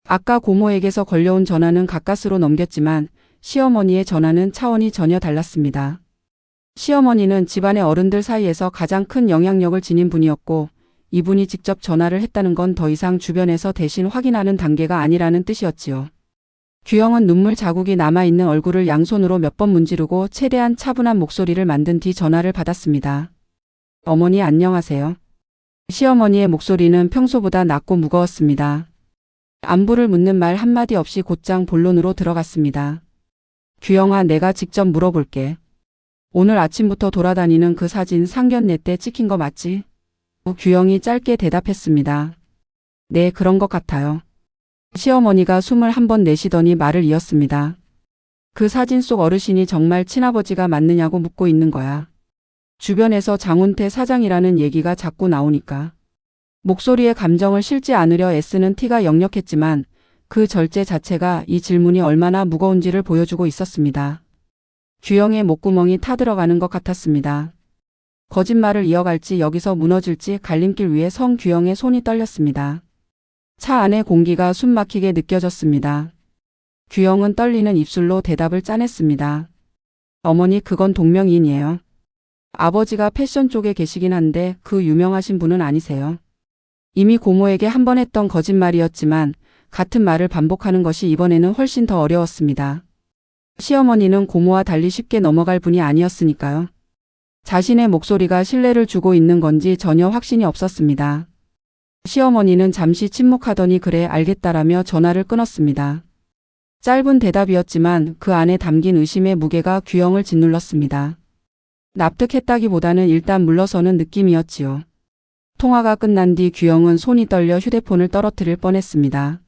Speaker 1: 아까 고모에게서 걸려온 전화는 가까스로 넘겼지만 시어머니의 전화는 차원이 전혀 달랐습니다. 시어머니는 집안의 어른들 사이에서 가장 큰 영향력을 지닌 분이었고 이분이 직접 전화를 했다는 건 더 이상 주변에서 대신 확인하는 단계가 아니라는 뜻이었지요. 규영은 눈물 자국이 남아있는 얼굴을 양손으로 몇 번 문지르고 최대한 차분한 목소리를 만든 뒤 전화를 받았습니다. 어머니 안녕하세요. 시어머니의 목소리는 평소보다 낮고 무거웠습니다. 안부를 묻는 말 한마디 없이 곧장 본론으로 들어갔습니다. 규영아, 내가 직접 물어볼게. 오늘 아침부터 돌아다니는 그 사진 상견례 때 찍힌 거 맞지? 규영이 짧게 대답했습니다. 네, 그런 것 같아요. 시어머니가 숨을 한 번 내쉬더니 말을 이었습니다. 그 사진 속 어르신이 정말 친아버지가 맞느냐고 묻고 있는 거야. 주변에서 장훈태 사장이라는 얘기가 자꾸 나오니까. 목소리에 감정을 실지 않으려 애쓰는 티가 역력했지만 그 절제 자체가 이 질문이 얼마나 무거운지를 보여주고 있었습니다. 규영의 목구멍이 타들어가는 것 같았습니다. 거짓말을 이어갈지 여기서 무너질지 갈림길 위에 선 규영의 손이 떨렸습니다. 차 안의 공기가 숨막히게 느껴졌습니다. 규영은 떨리는 입술로 대답을 짜냈습니다. 어머니, 그건 동명이인이에요. 아버지가 패션 쪽에 계시긴 한데 그 유명하신 분은 아니세요. 이미 고모에게 한 번 했던 거짓말이었지만 같은 말을 반복하는 것이 이번에는 훨씬 더 어려웠습니다. 시어머니는 고모와 달리 쉽게 넘어갈 분이 아니었으니까요. 자신의 목소리가 신뢰를 주고 있는 건지 전혀 확신이 없었습니다. 시어머니는 잠시 침묵하더니 그래 알겠다라며 전화를 끊었습니다. 짧은 대답이었지만 그 안에 담긴 의심의 무게가 규영을 짓눌렀습니다. 납득했다기보다는 일단 물러서는 느낌이었지요. 통화가 끝난 뒤 규영은 손이 떨려 휴대폰을 떨어뜨릴 뻔했습니다.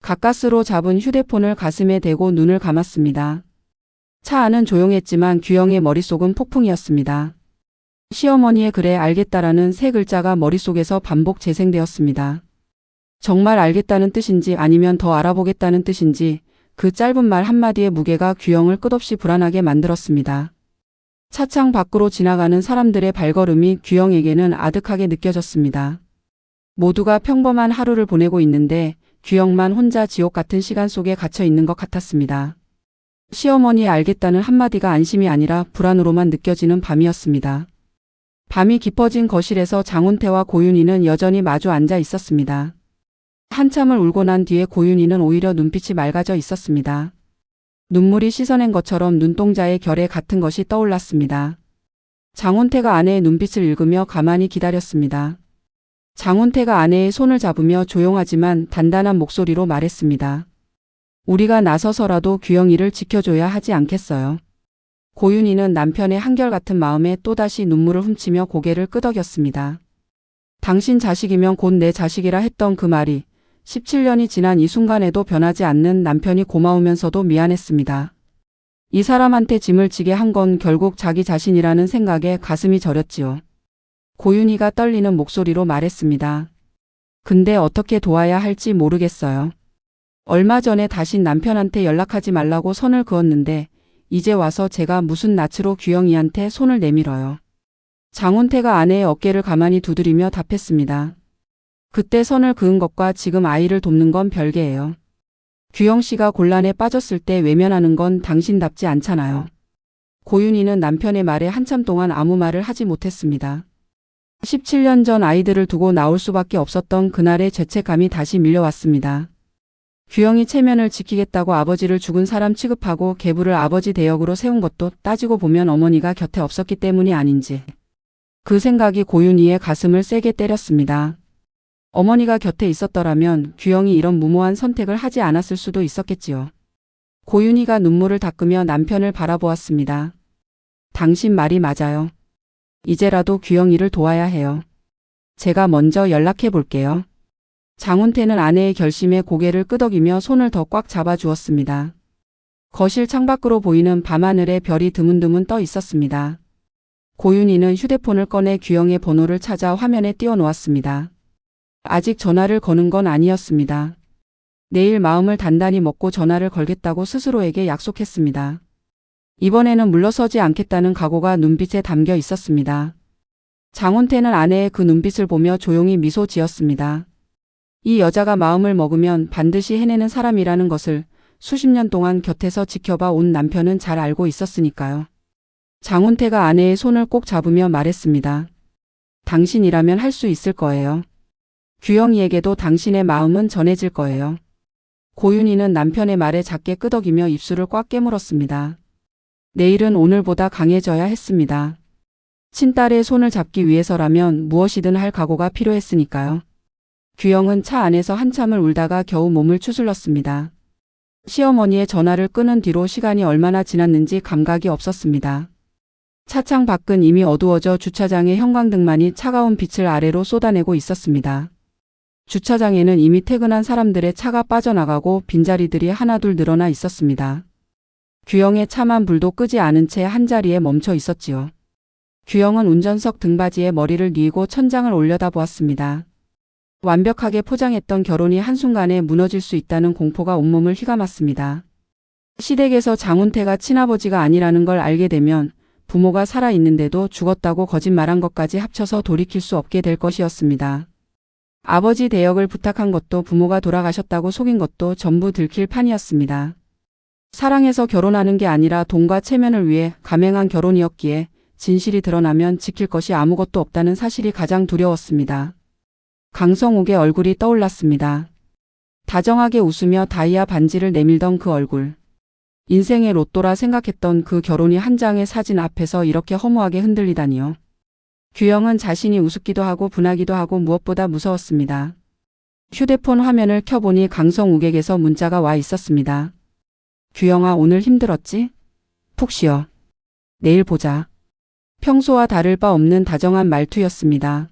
Speaker 1: 가까스로 잡은 휴대폰을 가슴에 대고 눈을 감았습니다. 차 안은 조용했지만 규영의 머릿속은 폭풍이었습니다. 시어머니의 그래 알겠다라는 세 글자가 머릿속에서 반복 재생되었습니다. 정말 알겠다는 뜻인지 아니면 더 알아보겠다는 뜻인지 그 짧은 말 한마디의 무게가 규영을 끝없이 불안하게 만들었습니다. 차창 밖으로 지나가는 사람들의 발걸음이 규영에게는 아득하게 느껴졌습니다. 모두가 평범한 하루를 보내고 있는데 규영만 혼자 지옥 같은 시간 속에 갇혀 있는 것 같았습니다. 시어머니의 알겠다는 한마디가 안심이 아니라 불안으로만 느껴지는 밤이었습니다. 밤이 깊어진 거실에서 장훈태와 고윤희는 여전히 마주 앉아 있었습니다. 한참을 울고 난 뒤에 고윤희는 오히려 눈빛이 맑아져 있었습니다. 눈물이 씻어낸 것처럼 눈동자의 결에 같은 것이 떠올랐습니다. 장훈태가 아내의 눈빛을 읽으며 가만히 기다렸습니다. 장훈태가 아내의 손을 잡으며 조용하지만 단단한 목소리로 말했습니다. 우리가 나서서라도 규영이를 지켜줘야 하지 않겠어요. 고윤희는 남편의 한결같은 마음에 또다시 눈물을 훔치며 고개를 끄덕였습니다. 당신 자식이면 곧 내 자식이라 했던 그 말이 17년이 지난 이 순간에도 변하지 않는 남편이 고마우면서도 미안했습니다. 이 사람한테 짐을 지게 한 건 결국 자기 자신이라는 생각에 가슴이 저렸지요. 고윤희가 떨리는 목소리로 말했습니다. 근데 어떻게 도와야 할지 모르겠어요. 얼마 전에 다시 남편한테 연락하지 말라고 선을 그었는데 이제 와서 제가 무슨 낯으로 규영이한테 손을 내밀어요. 장훈태가 아내의 어깨를 가만히 두드리며 답했습니다. 그때 선을 그은 것과 지금 아이를 돕는 건 별개예요. 규영 씨가 곤란에 빠졌을 때 외면하는 건 당신답지 않잖아요. 고윤희는 남편의 말에 한참 동안 아무 말을 하지 못했습니다. 17년 전 아이들을 두고 나올 수밖에 없었던 그날의 죄책감이 다시 밀려왔습니다. 규영이 체면을 지키겠다고 아버지를 죽은 사람 취급하고 계부를 아버지 대역으로 세운 것도 따지고 보면 어머니가 곁에 없었기 때문이 아닌지. 그 생각이 고윤희의 가슴을 세게 때렸습니다. 어머니가 곁에 있었더라면 규영이 이런 무모한 선택을 하지 않았을 수도 있었겠지요. 고윤희가 눈물을 닦으며 남편을 바라보았습니다. 당신 말이 맞아요. 이제라도 규영이를 도와야 해요. 제가 먼저 연락해 볼게요. 장훈태는 아내의 결심에 고개를 끄덕이며 손을 더 꽉 잡아주었습니다. 거실 창밖으로 보이는 밤하늘에 별이 드문드문 떠 있었습니다. 고윤희는 휴대폰을 꺼내 규영의 번호를 찾아 화면에 띄워놓았습니다. 아직 전화를 거는 건 아니었습니다. 내일 마음을 단단히 먹고 전화를 걸겠다고 스스로에게 약속했습니다. 이번에는 물러서지 않겠다는 각오가 눈빛에 담겨 있었습니다. 장훈태는 아내의 그 눈빛을 보며 조용히 미소 지었습니다. 이 여자가 마음을 먹으면 반드시 해내는 사람이라는 것을 수십 년 동안 곁에서 지켜봐 온 남편은 잘 알고 있었으니까요. 장훈태가 아내의 손을 꼭 잡으며 말했습니다. 당신이라면 할 수 있을 거예요. 규영이에게도 당신의 마음은 전해질 거예요. 고윤희는 남편의 말에 작게 끄덕이며 입술을 꽉 깨물었습니다. 내일은 오늘보다 강해져야 했습니다. 친딸의 손을 잡기 위해서라면 무엇이든 할 각오가 필요했으니까요. 규영은 차 안에서 한참을 울다가 겨우 몸을 추슬렀습니다. 시어머니의 전화를 끊은 뒤로 시간이 얼마나 지났는지 감각이 없었습니다. 차창 밖은 이미 어두워져 주차장의 형광등만이 차가운 빛을 아래로 쏟아내고 있었습니다. 주차장에는 이미 퇴근한 사람들의 차가 빠져나가고 빈자리들이 하나둘 늘어나 있었습니다. 규영의 차만 불도 끄지 않은 채 한자리에 멈춰 있었지요. 규영은 운전석 등받이에 머리를 뉘고 천장을 올려다보았습니다. 완벽하게 포장했던 결혼이 한순간에 무너질 수 있다는 공포가 온몸을 휘감았습니다. 시댁에서 장훈태가 친아버지가 아니라는 걸 알게 되면 부모가 살아있는데도 죽었다고 거짓말한 것까지 합쳐서 돌이킬 수 없게 될 것이었습니다. 아버지 대역을 부탁한 것도 부모가 돌아가셨다고 속인 것도 전부 들킬 판이었습니다. 사랑해서 결혼하는 게 아니라 돈과 체면을 위해 감행한 결혼이었기에 진실이 드러나면 지킬 것이 아무것도 없다는 사실이 가장 두려웠습니다. 강성욱의 얼굴이 떠올랐습니다. 다정하게 웃으며 다이아 반지를 내밀던 그 얼굴. 인생의 로또라 생각했던 그 결혼이 한 장의 사진 앞에서 이렇게 허무하게 흔들리다니요. 규영은 자신이 우습기도 하고 분하기도 하고 무엇보다 무서웠습니다. 휴대폰 화면을 켜보니 강성욱에게서 문자가 와 있었습니다. 규영아, 오늘 힘들었지? 푹 쉬어. 내일 보자. 평소와 다를 바 없는 다정한 말투였습니다.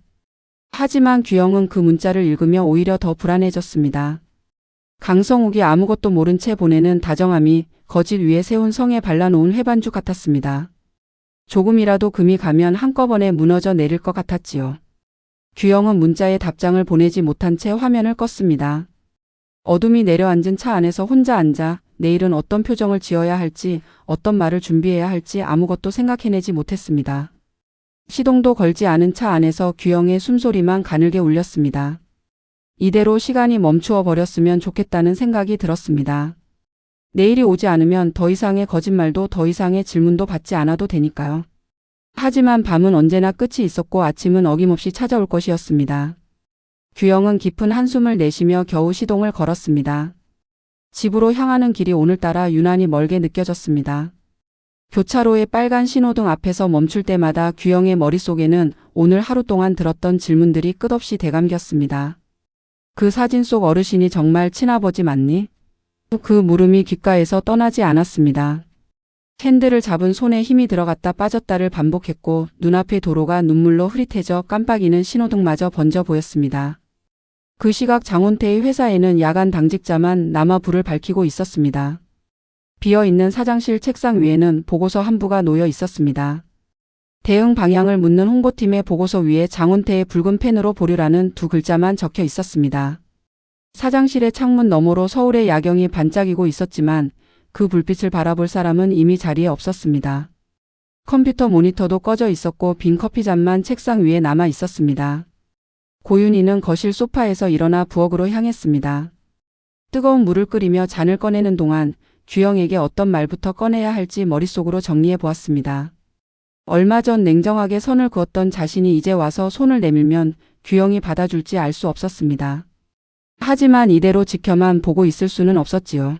Speaker 1: 하지만 규영은 그 문자를 읽으며 오히려 더 불안해졌습니다. 강성욱이 아무것도 모른 채 보내는 다정함이 거짓 위에 세운 성에 발라놓은 회반죽 같았습니다. 조금이라도 금이 가면 한꺼번에 무너져 내릴 것 같았지요. 규영은 문자에 답장을 보내지 못한 채 화면을 껐습니다. 어둠이 내려앉은 차 안에서 혼자 앉아 내일은 어떤 표정을 지어야 할지, 어떤 말을 준비해야 할지 아무것도 생각해내지 못했습니다. 시동도 걸지 않은 차 안에서 규영의 숨소리만 가늘게 울렸습니다. 이대로 시간이 멈추어 버렸으면 좋겠다는 생각이 들었습니다. 내일이 오지 않으면 더 이상의 거짓말도 더 이상의 질문도 받지 않아도 되니까요. 하지만 밤은 언제나 끝이 있었고 아침은 어김없이 찾아올 것이었습니다. 규영은 깊은 한숨을 내쉬며 겨우 시동을 걸었습니다. 집으로 향하는 길이 오늘따라 유난히 멀게 느껴졌습니다. 교차로의 빨간 신호등 앞에서 멈출 때마다 규영의 머릿속에는 오늘 하루 동안 들었던 질문들이 끝없이 되감겼습니다. 그 사진 속 어르신이 정말 친아버지 맞니? 그 물음이 귓가에서 떠나지 않았습니다. 핸들을 잡은 손에 힘이 들어갔다 빠졌다를 반복했고 눈앞의 도로가 눈물로 흐릿해져 깜빡이는 신호등마저 번져 보였습니다. 그 시각 장훈태의 회사에는 야간 당직자만 남아 불을 밝히고 있었습니다. 비어있는 사장실 책상 위에는 보고서 한 부가 놓여 있었습니다. 대응 방향을 묻는 홍보팀의 보고서 위에 장훈태의 붉은 펜으로 보류라는 두 글자만 적혀 있었습니다. 사장실의 창문 너머로 서울의 야경이 반짝이고 있었지만 그 불빛을 바라볼 사람은 이미 자리에 없었습니다. 컴퓨터 모니터도 꺼져 있었고 빈 커피잔만 책상 위에 남아 있었습니다. 고윤희는 거실 소파에서 일어나 부엌으로 향했습니다. 뜨거운 물을 끓이며 잔을 꺼내는 동안 규영에게 어떤 말부터 꺼내야 할지 머릿속으로 정리해 보았습니다. 얼마 전 냉정하게 선을 그었던 자신이 이제 와서 손을 내밀면 규영이 받아줄지 알 수 없었습니다. 하지만 이대로 지켜만 보고 있을 수는 없었지요.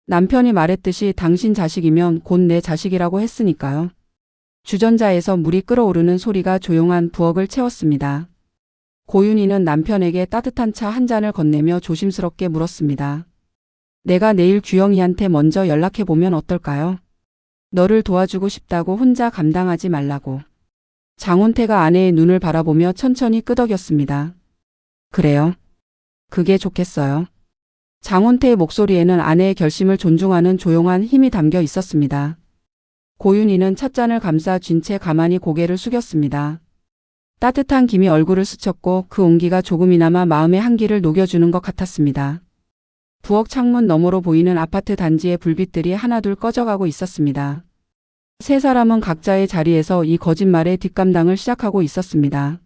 Speaker 1: 남편이 말했듯이 당신 자식이면 곧 내 자식이라고 했으니까요. 주전자에서 물이 끓어오르는 소리가 조용한 부엌을 채웠습니다. 고윤희는 남편에게 따뜻한 차 한 잔을 건네며 조심스럽게 물었습니다. 내가 내일 규영이한테 먼저 연락해보면 어떨까요? 너를 도와주고 싶다고 혼자 감당하지 말라고. 장훈태가 아내의 눈을 바라보며 천천히 끄덕였습니다. 그래요. 그게 좋겠어요. 장훈태의 목소리에는 아내의 결심을 존중하는 조용한 힘이 담겨 있었습니다. 고윤희는 찻잔을 감싸 쥔 채 가만히 고개를 숙였습니다. 따뜻한 김이 얼굴을 스쳤고 그 온기가 조금이나마 마음의 한기를 녹여주는 것 같았습니다. 부엌 창문 너머로 보이는 아파트 단지의 불빛들이 하나둘 꺼져가고 있었습니다. 세 사람은 각자의 자리에서 이 거짓말의 뒷감당을 시작하고 있었습니다.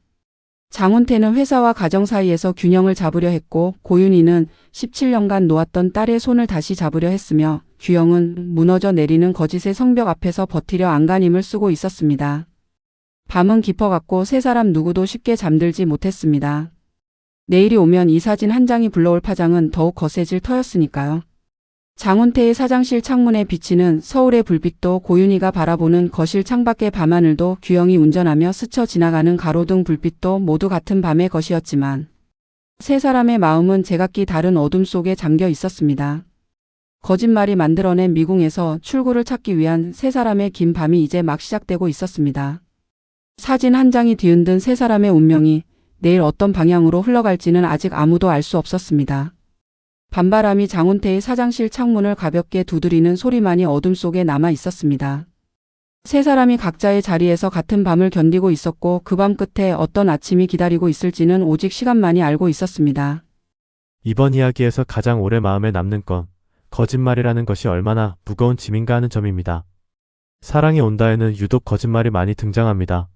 Speaker 1: 장훈태는 회사와 가정 사이에서 균형을 잡으려 했고 고윤희는 17년간 놓았던 딸의 손을 다시 잡으려 했으며 규영은 무너져 내리는 거짓의 성벽 앞에서 버티려 안간힘을 쓰고 있었습니다. 밤은 깊어갔고 세 사람 누구도 쉽게 잠들지 못했습니다. 내일이 오면 이 사진 한 장이 불러올 파장은 더욱 거세질 터였으니까요. 장훈태의 사장실 창문에 비치는 서울의 불빛도 고윤희가 바라보는 거실 창밖의 밤하늘도 규영이 운전하며 스쳐 지나가는 가로등 불빛도 모두 같은 밤의 것이었지만 세 사람의 마음은 제각기 다른 어둠 속에 잠겨 있었습니다. 거짓말이 만들어낸 미궁에서 출구를 찾기 위한 세 사람의 긴 밤이 이제 막 시작되고 있었습니다. 사진 한 장이 뒤흔든 세 사람의 운명이 내일 어떤 방향으로 흘러갈지는 아직 아무도 알 수 없었습니다. 밤바람이 장훈태의 사장실 창문을 가볍게 두드리는 소리만이 어둠 속에 남아 있었습니다. 세 사람이 각자의 자리에서 같은 밤을 견디고 있었고 그 밤 끝에 어떤 아침이 기다리고 있을지는 오직 시간만이 알고 있었습니다.
Speaker 2: 이번 이야기에서 가장 오래 마음에 남는 건 거짓말이라는 것이 얼마나 무거운 짐인가 하는 점입니다. 사랑이 온다에는 유독 거짓말이 많이 등장합니다.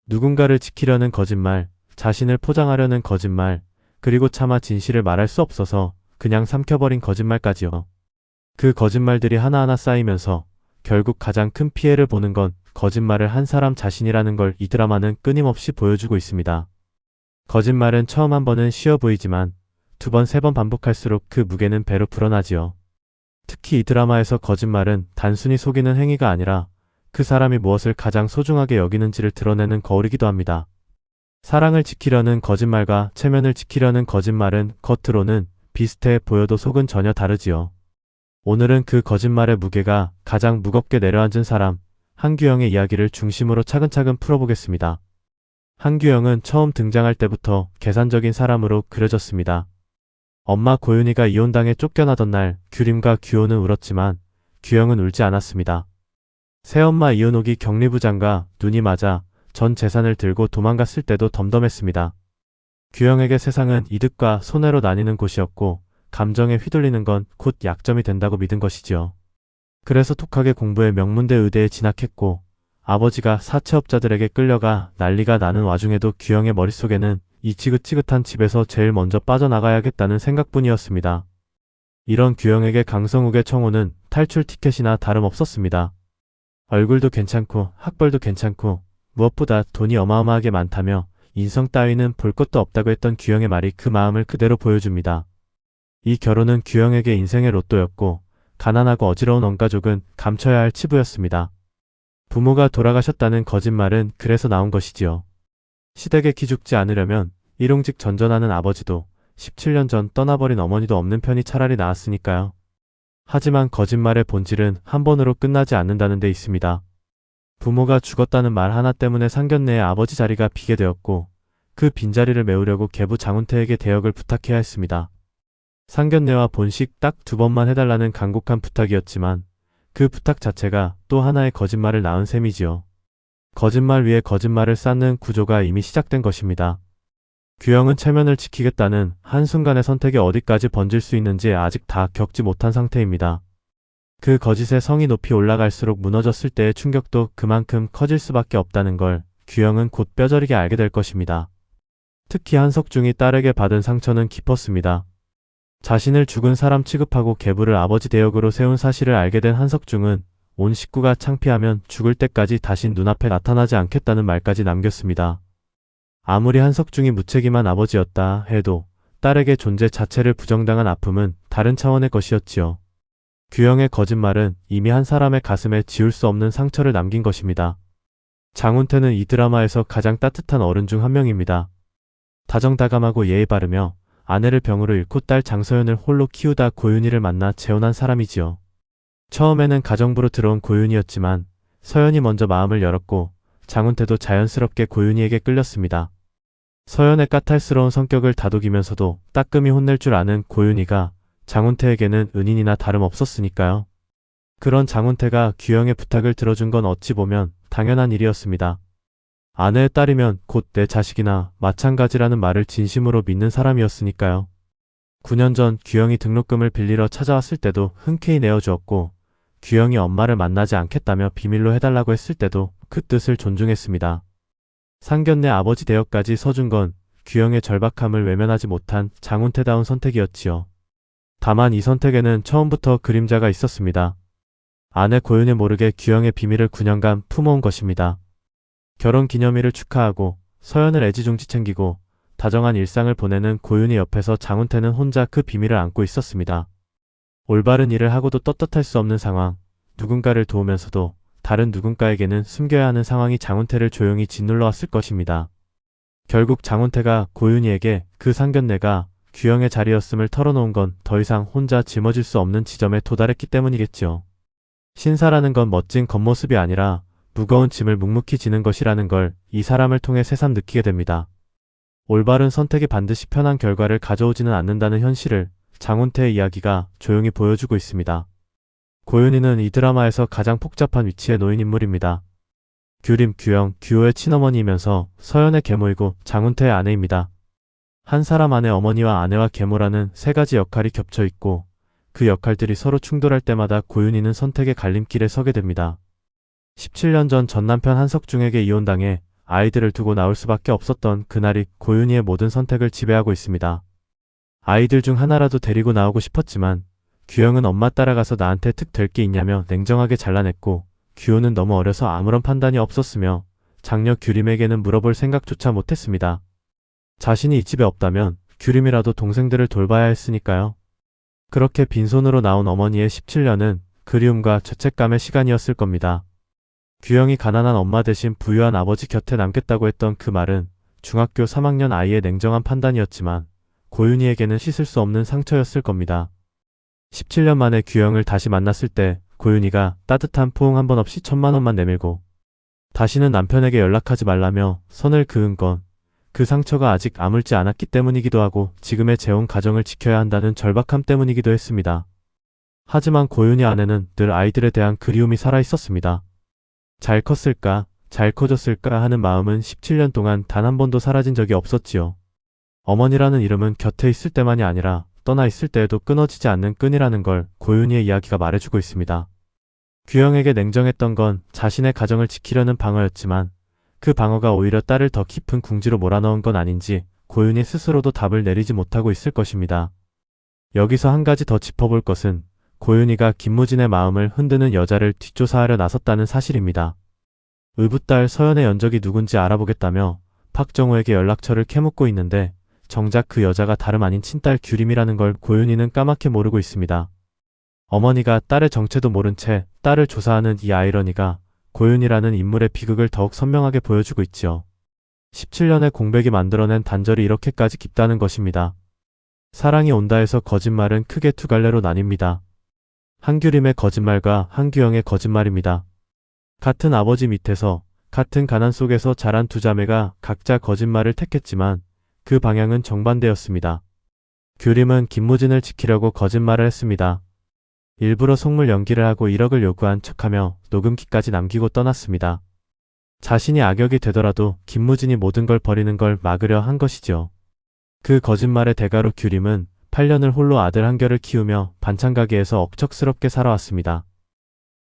Speaker 2: 누군가를 지키려는 거짓말, 자신을 포장하려는 거짓말, 그리고 차마 진실을 말할 수 없어서 그냥 삼켜버린 거짓말까지요. 그 거짓말들이 하나하나 쌓이면서 결국 가장 큰 피해를 보는 건 거짓말을 한 사람 자신이라는 걸 이 드라마는 끊임없이 보여주고 있습니다. 거짓말은 처음 한 번은 쉬워 보이지만 두 번, 세 번 반복할수록 그 무게는 배로 불어나지요. 특히 이 드라마에서 거짓말은 단순히 속이는 행위가 아니라 그 사람이 무엇을 가장 소중하게 여기는지를 드러내는 거울이기도 합니다. 사랑을 지키려는 거짓말과 체면을 지키려는 거짓말은 겉으로는 비슷해 보여도 속은 전혀 다르지요. 오늘은 그 거짓말의 무게가 가장 무겁게 내려앉은 사람, 한규영의 이야기를 중심으로 차근차근 풀어보겠습니다. 한규영은 처음 등장할 때부터 계산적인 사람으로 그려졌습니다. 엄마 고윤이가 이혼당해 쫓겨나던 날 규림과 규호는 울었지만 규영은 울지 않았습니다. 새엄마 이은옥이 격리부장과 눈이 맞아 전 재산을 들고 도망갔을 때도 덤덤했습니다. 규영에게 세상은 이득과 손해로 나뉘는 곳이었고 감정에 휘둘리는 건 곧 약점이 된다고 믿은 것이지요. 그래서 독하게 공부해 명문대 의대에 진학했고 아버지가 사채업자들에게 끌려가 난리가 나는 와중에도 규영의 머릿속에는 이 지긋지긋한 집에서 제일 먼저 빠져나가야겠다는 생각뿐이었습니다. 이런 규영에게 강성욱의 청혼은 탈출 티켓이나 다름없었습니다. 얼굴도 괜찮고 학벌도 괜찮고 무엇보다 돈이 어마어마하게 많다며 인성 따위는 볼 것도 없다고 했던 규영의 말이 그 마음을 그대로 보여줍니다. 이 결혼은 규영에게 인생의 로또였고 가난하고 어지러운 원가족은 감춰야 할 치부였습니다. 부모가 돌아가셨다는 거짓말은 그래서 나온 것이지요. 시댁에 기죽지 않으려면 일용직 전전하는 아버지도 17년 전 떠나버린 어머니도 없는 편이 차라리 나았으니까요. 하지만 거짓말의 본질은 한 번으로 끝나지 않는다는 데 있습니다. 부모가 죽었다는 말 하나 때문에 상견례에 아버지 자리가 비게 되었고 그 빈자리를 메우려고 계부 장훈태에게 대역을 부탁해야 했습니다. 상견례와 본식 딱 2번만 해달라는 간곡한 부탁이었지만 그 부탁 자체가 또 하나의 거짓말을 낳은 셈이지요. 거짓말 위에 거짓말을 쌓는 구조가 이미 시작된 것입니다. 규영은 체면을 지키겠다는 한순간의 선택이 어디까지 번질 수 있는지 아직 다 겪지 못한 상태입니다. 그 거짓의 성이 높이 올라갈수록 무너졌을 때의 충격도 그만큼 커질 수밖에 없다는 걸 규영은 곧 뼈저리게 알게 될 것입니다. 특히 한석중이 딸에게 받은 상처는 깊었습니다. 자신을 죽은 사람 취급하고 계부를 아버지 대역으로 세운 사실을 알게 된 한석중은 온 식구가 창피하면 죽을 때까지 다신 눈앞에 나타나지 않겠다는 말까지 남겼습니다. 아무리 한석중이 무책임한 아버지였다 해도 딸에게 존재 자체를 부정당한 아픔은 다른 차원의 것이었지요. 규영의 거짓말은 이미 한 사람의 가슴에 지울 수 없는 상처를 남긴 것입니다. 장훈태는 이 드라마에서 가장 따뜻한 어른 중 한 명입니다. 다정다감하고 예의 바르며 아내를 병으로 잃고 딸 장서연을 홀로 키우다 고윤희를 만나 재혼한 사람이지요. 처음에는 가정부로 들어온 고윤희였지만 서연이 먼저 마음을 열었고 장훈태도 자연스럽게 고윤희에게 끌렸습니다. 서연의 까탈스러운 성격을 다독이면서도 따끔히 혼낼 줄 아는 고윤희가 장훈태에게는 은인이나 다름없었으니까요. 그런 장훈태가 규영의 부탁을 들어준 건 어찌 보면 당연한 일이었습니다. 아내의 딸이면 곧 내 자식이나 마찬가지라는 말을 진심으로 믿는 사람이었으니까요. 9년 전 규영이 등록금을 빌리러 찾아왔을 때도 흔쾌히 내어주었고 규영이 엄마를 만나지 않겠다며 비밀로 해달라고 했을 때도 그 뜻을 존중했습니다. 상견례 아버지 대역까지 서준 건 규영의 절박함을 외면하지 못한 장훈태다운 선택이었지요. 다만 이 선택에는 처음부터 그림자가 있었습니다. 아내 고윤이 모르게 규영의 비밀을 9년간 품어온 것입니다. 결혼 기념일을 축하하고 서연을 애지중지 챙기고 다정한 일상을 보내는 고윤희 옆에서 장훈태는 혼자 그 비밀을 안고 있었습니다. 올바른 일을 하고도 떳떳할 수 없는 상황, 누군가를 도우면서도 다른 누군가에게는 숨겨야 하는 상황이 장훈태를 조용히 짓눌러 왔을 것입니다. 결국 장훈태가 고윤희에게 그 상견례가 규영의 자리였음을 털어놓은 건 더 이상 혼자 짊어질 수 없는 지점에 도달했기 때문이겠지요. 신사라는 건 멋진 겉모습이 아니라 무거운 짐을 묵묵히 지는 것이라는 걸 이 사람을 통해 새삼 느끼게 됩니다. 올바른 선택이 반드시 편한 결과를 가져오지는 않는다는 현실을 장훈태의 이야기가 조용히 보여주고 있습니다. 고윤희는 이 드라마에서 가장 복잡한 위치에 놓인 인물입니다. 규림, 규영, 규호의 친어머니이면서 서연의 계모이고 장훈태의 아내입니다. 한 사람 안에 어머니와 아내와 계모라는 세 가지 역할이 겹쳐 있고 그 역할들이 서로 충돌할 때마다 고윤희는 선택의 갈림길에 서게 됩니다. 17년 전 전남편 한석중에게 이혼당해 아이들을 두고 나올 수밖에 없었던 그날이 고윤희의 모든 선택을 지배하고 있습니다. 아이들 중 하나라도 데리고 나오고 싶었지만 규영은 엄마 따라가서 나한테 특 될 게 있냐며 냉정하게 잘라냈고 규호는 너무 어려서 아무런 판단이 없었으며 장녀 규림에게는 물어볼 생각조차 못했습니다. 자신이 이 집에 없다면 규림이라도 동생들을 돌봐야 했으니까요. 그렇게 빈손으로 나온 어머니의 17년은 그리움과 죄책감의 시간이었을 겁니다. 규영이 가난한 엄마 대신 부유한 아버지 곁에 남겠다고 했던 그 말은 중학교 3학년 아이의 냉정한 판단이었지만 고윤희에게는 씻을 수 없는 상처였을 겁니다. 17년 만에 규영을 다시 만났을 때 고윤희가 따뜻한 포옹 한 번 없이 1,000만 원만 내밀고 다시는 남편에게 연락하지 말라며 선을 그은 건 그 상처가 아직 아물지 않았기 때문이기도 하고 지금의 재혼 가정을 지켜야 한다는 절박함 때문이기도 했습니다. 하지만 고윤희 안에는 늘 아이들에 대한 그리움이 살아있었습니다. 잘 컸을까, 잘 커졌을까 하는 마음은 17년 동안 단 한 번도 사라진 적이 없었지요. 어머니라는 이름은 곁에 있을 때만이 아니라 떠나 있을 때에도 끊어지지 않는 끈이라는 걸 고윤희의 이야기가 말해주고 있습니다. 규영에게 냉정했던 건 자신의 가정을 지키려는 방어였지만 그 방어가 오히려 딸을 더 깊은 궁지로 몰아넣은 건 아닌지 고윤희 스스로도 답을 내리지 못하고 있을 것입니다. 여기서 한 가지 더 짚어볼 것은 고윤희가 김무진의 마음을 흔드는 여자를 뒷조사하려 나섰다는 사실입니다. 의붓딸 서연의 연적이 누군지 알아보겠다며 박정호에게 연락처를 캐묻고 있는데 정작 그 여자가 다름 아닌 친딸 규림이라는 걸 고윤희는 까맣게 모르고 있습니다. 어머니가 딸의 정체도 모른 채 딸을 조사하는 이 아이러니가 고윤희라는 인물의 비극을 더욱 선명하게 보여주고 있지요. 17년의 공백이 만들어낸 단절이 이렇게까지 깊다는 것입니다. 사랑이 온다 해서 거짓말은 크게 두 갈래로 나뉩니다. 한규림의 거짓말과 한규영의 거짓말입니다. 같은 아버지 밑에서 같은 가난 속에서 자란 두 자매가 각자 거짓말을 택했지만 그 방향은 정반대였습니다. 규림은 김무진을 지키려고 거짓말을 했습니다. 일부러 속물 연기를 하고 1억을 요구한 척하며 녹음기까지 남기고 떠났습니다. 자신이 악역이 되더라도 김무진이 모든 걸 버리는 걸 막으려 한 것이죠. 그 거짓말의 대가로 규림은 8년을 홀로 아들 한결을 키우며 반찬가게에서 억척스럽게 살아왔습니다.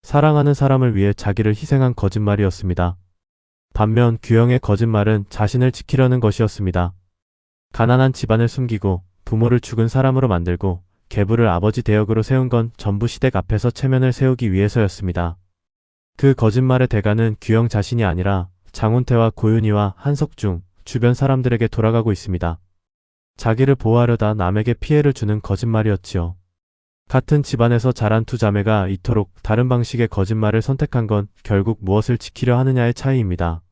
Speaker 2: 사랑하는 사람을 위해 자기를 희생한 거짓말이었습니다. 반면 규영의 거짓말은 자신을 지키려는 것이었습니다. 가난한 집안을 숨기고 부모를 죽은 사람으로 만들고 계부를 아버지 대역으로 세운 건 전부 시댁 앞에서 체면을 세우기 위해서였습니다. 그 거짓말의 대가는 규영 자신이 아니라 장훈태와 고윤희와 한석중, 주변 사람들에게 돌아가고 있습니다. 자기를 보호하려다 남에게 피해를 주는 거짓말이었지요. 같은 집안에서 자란 두 자매가 이토록 다른 방식의 거짓말을 선택한 건 결국 무엇을 지키려 하느냐의 차이입니다.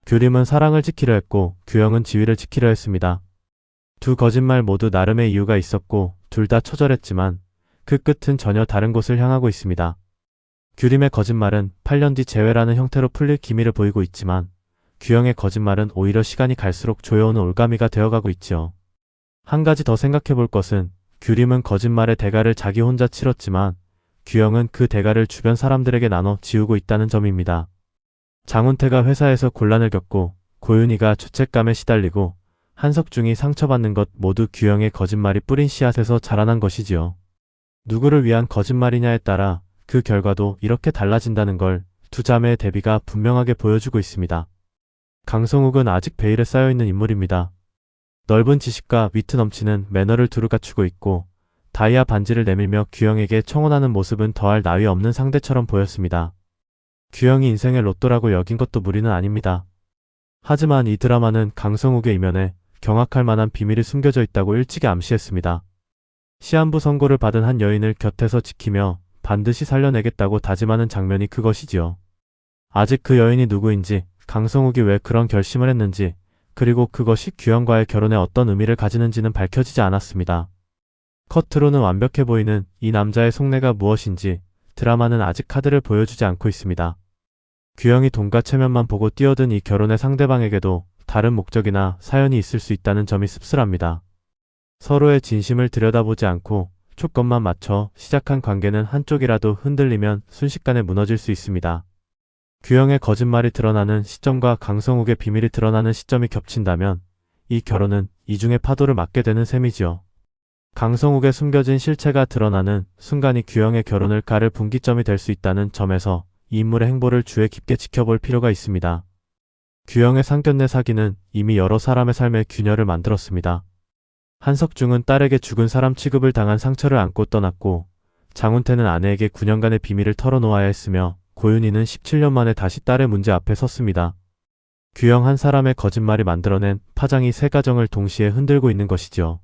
Speaker 2: 규림은 사랑을 지키려 했고 규영은 지위를 지키려 했습니다. 두 거짓말 모두 나름의 이유가 있었고 둘 다 처절했지만 그 끝은 전혀 다른 곳을 향하고 있습니다. 규림의 거짓말은 8년 뒤 재회라는 형태로 풀릴 기미를 보이고 있지만 규영의 거짓말은 오히려 시간이 갈수록 조여오는 올가미가 되어가고 있지요. 한 가지 더 생각해 볼 것은 규림은 거짓말의 대가를 자기 혼자 치렀지만 규영은 그 대가를 주변 사람들에게 나눠 지우고 있다는 점입니다. 장훈태가 회사에서 곤란을 겪고 고윤희가 죄책감에 시달리고 한석중이 상처받는 것 모두 규영의 거짓말이 뿌린 씨앗에서 자라난 것이지요. 누구를 위한 거짓말이냐에 따라 그 결과도 이렇게 달라진다는 걸 두 자매의 대비가 분명하게 보여주고 있습니다. 강성욱은 아직 베일에 쌓여있는 인물입니다. 넓은 지식과 위트 넘치는 매너를 두루 갖추고 있고 다이아 반지를 내밀며 규영에게 청혼하는 모습은 더할 나위 없는 상대처럼 보였습니다. 규영이 인생의 로또라고 여긴 것도 무리는 아닙니다. 하지만 이 드라마는 강성욱의 이면에 경악할 만한 비밀이 숨겨져 있다고 일찍이 암시했습니다. 시한부 선고를 받은 한 여인을 곁에서 지키며 반드시 살려내겠다고 다짐하는 장면이 그것이지요. 아직 그 여인이 누구인지, 강성욱이 왜 그런 결심을 했는지, 그리고 그것이 규영과의 결혼에 어떤 의미를 가지는지는 밝혀지지 않았습니다. 겉으로는 완벽해 보이는 이 남자의 속내가 무엇인지 드라마는 아직 카드를 보여주지 않고 있습니다. 규영이 돈과 체면만 보고 뛰어든 이 결혼의 상대방에게도 다른 목적이나 사연이 있을 수 있다는 점이 씁쓸합니다. 서로의 진심을 들여다보지 않고 조건만 맞춰 시작한 관계는 한쪽이라도 흔들리면 순식간에 무너질 수 있습니다. 규영의 거짓말이 드러나는 시점과 강성욱의 비밀이 드러나는 시점이 겹친다면 이 결혼은 이중의 파도를 맞게 되는 셈이지요. 강성욱의 숨겨진 실체가 드러나는 순간이 규영의 결혼을 가를 분기점이 될 수 있다는 점에서 이 인물의 행보를 주의 깊게 지켜볼 필요가 있습니다. 규영의 상견례 사기는 이미 여러 사람의 삶에 균열을 만들었습니다. 한석중은 딸에게 죽은 사람 취급을 당한 상처를 안고 떠났고 장훈태는 아내에게 9년간의 비밀을 털어놓아야 했으며 고윤희는 17년 만에 다시 딸의 문제 앞에 섰습니다. 규영 한 사람의 거짓말이 만들어낸 파장이 세 가정을 동시에 흔들고 있는 것이죠.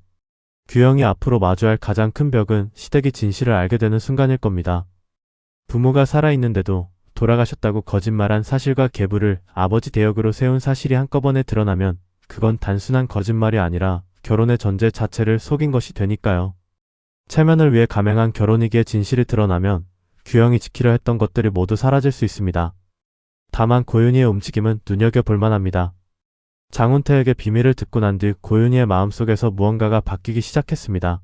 Speaker 2: 규영이 앞으로 마주할 가장 큰 벽은 시댁이 진실을 알게 되는 순간일 겁니다. 부모가 살아있는데도 돌아가셨다고 거짓말한 사실과 계부를 아버지 대역으로 세운 사실이 한꺼번에 드러나면 그건 단순한 거짓말이 아니라 결혼의 전제 자체를 속인 것이 되니까요. 체면을 위해 감행한 결혼이기에 진실이 드러나면 규영이 지키려 했던 것들이 모두 사라질 수 있습니다. 다만 고윤희의 움직임은 눈여겨볼 만합니다. 장훈태에게 비밀을 듣고 난 뒤 고윤희의 마음속에서 무언가가 바뀌기 시작했습니다.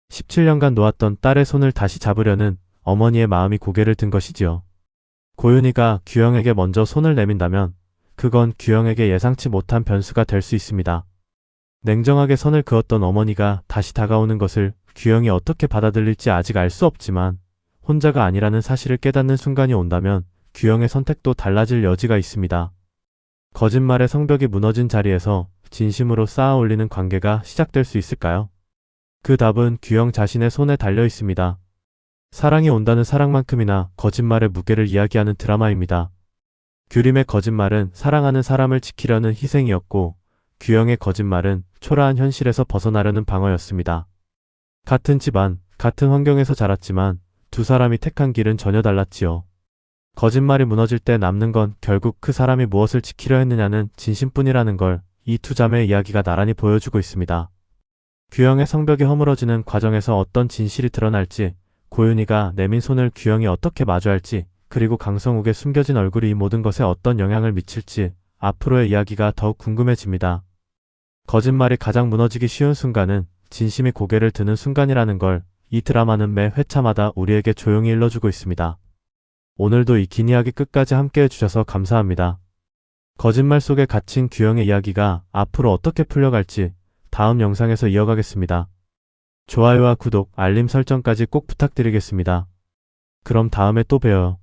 Speaker 2: 17년간 놓았던 딸의 손을 다시 잡으려는 어머니의 마음이 고개를 든 것이지요. 고윤희가 규영에게 먼저 손을 내민다면 그건 규영에게 예상치 못한 변수가 될 수 있습니다. 냉정하게 선을 그었던 어머니가 다시 다가오는 것을 규영이 어떻게 받아들일지 아직 알 수 없지만 혼자가 아니라는 사실을 깨닫는 순간이 온다면 규영의 선택도 달라질 여지가 있습니다. 거짓말의 성벽이 무너진 자리에서 진심으로 쌓아 올리는 관계가 시작될 수 있을까요? 그 답은 규영 자신의 손에 달려 있습니다. 사랑이 온다는 사랑만큼이나 거짓말의 무게를 이야기하는 드라마입니다. 규림의 거짓말은 사랑하는 사람을 지키려는 희생이었고 규영의 거짓말은 초라한 현실에서 벗어나려는 방어였습니다. 같은 집안, 같은 환경에서 자랐지만 두 사람이 택한 길은 전혀 달랐지요. 거짓말이 무너질 때 남는 건 결국 그 사람이 무엇을 지키려 했느냐는 진심뿐이라는 걸 이 두 자매의 이야기가 나란히 보여주고 있습니다. 규영의 성벽이 허물어지는 과정에서 어떤 진실이 드러날지, 고윤희가 내민 손을 규영이 어떻게 마주할지, 그리고 강성욱의 숨겨진 얼굴이 이 모든 것에 어떤 영향을 미칠지 앞으로의 이야기가 더욱 궁금해집니다. 거짓말이 가장 무너지기 쉬운 순간은 진심이 고개를 드는 순간이라는 걸 이 드라마는 매 회차마다 우리에게 조용히 일러주고 있습니다. 오늘도 이 긴 이야기 끝까지 함께 해주셔서 감사합니다. 거짓말 속에 갇힌 규영의 이야기가 앞으로 어떻게 풀려갈지 다음 영상에서 이어가겠습니다. 좋아요와 구독, 알림 설정까지 꼭 부탁드리겠습니다. 그럼 다음에 또 봬요.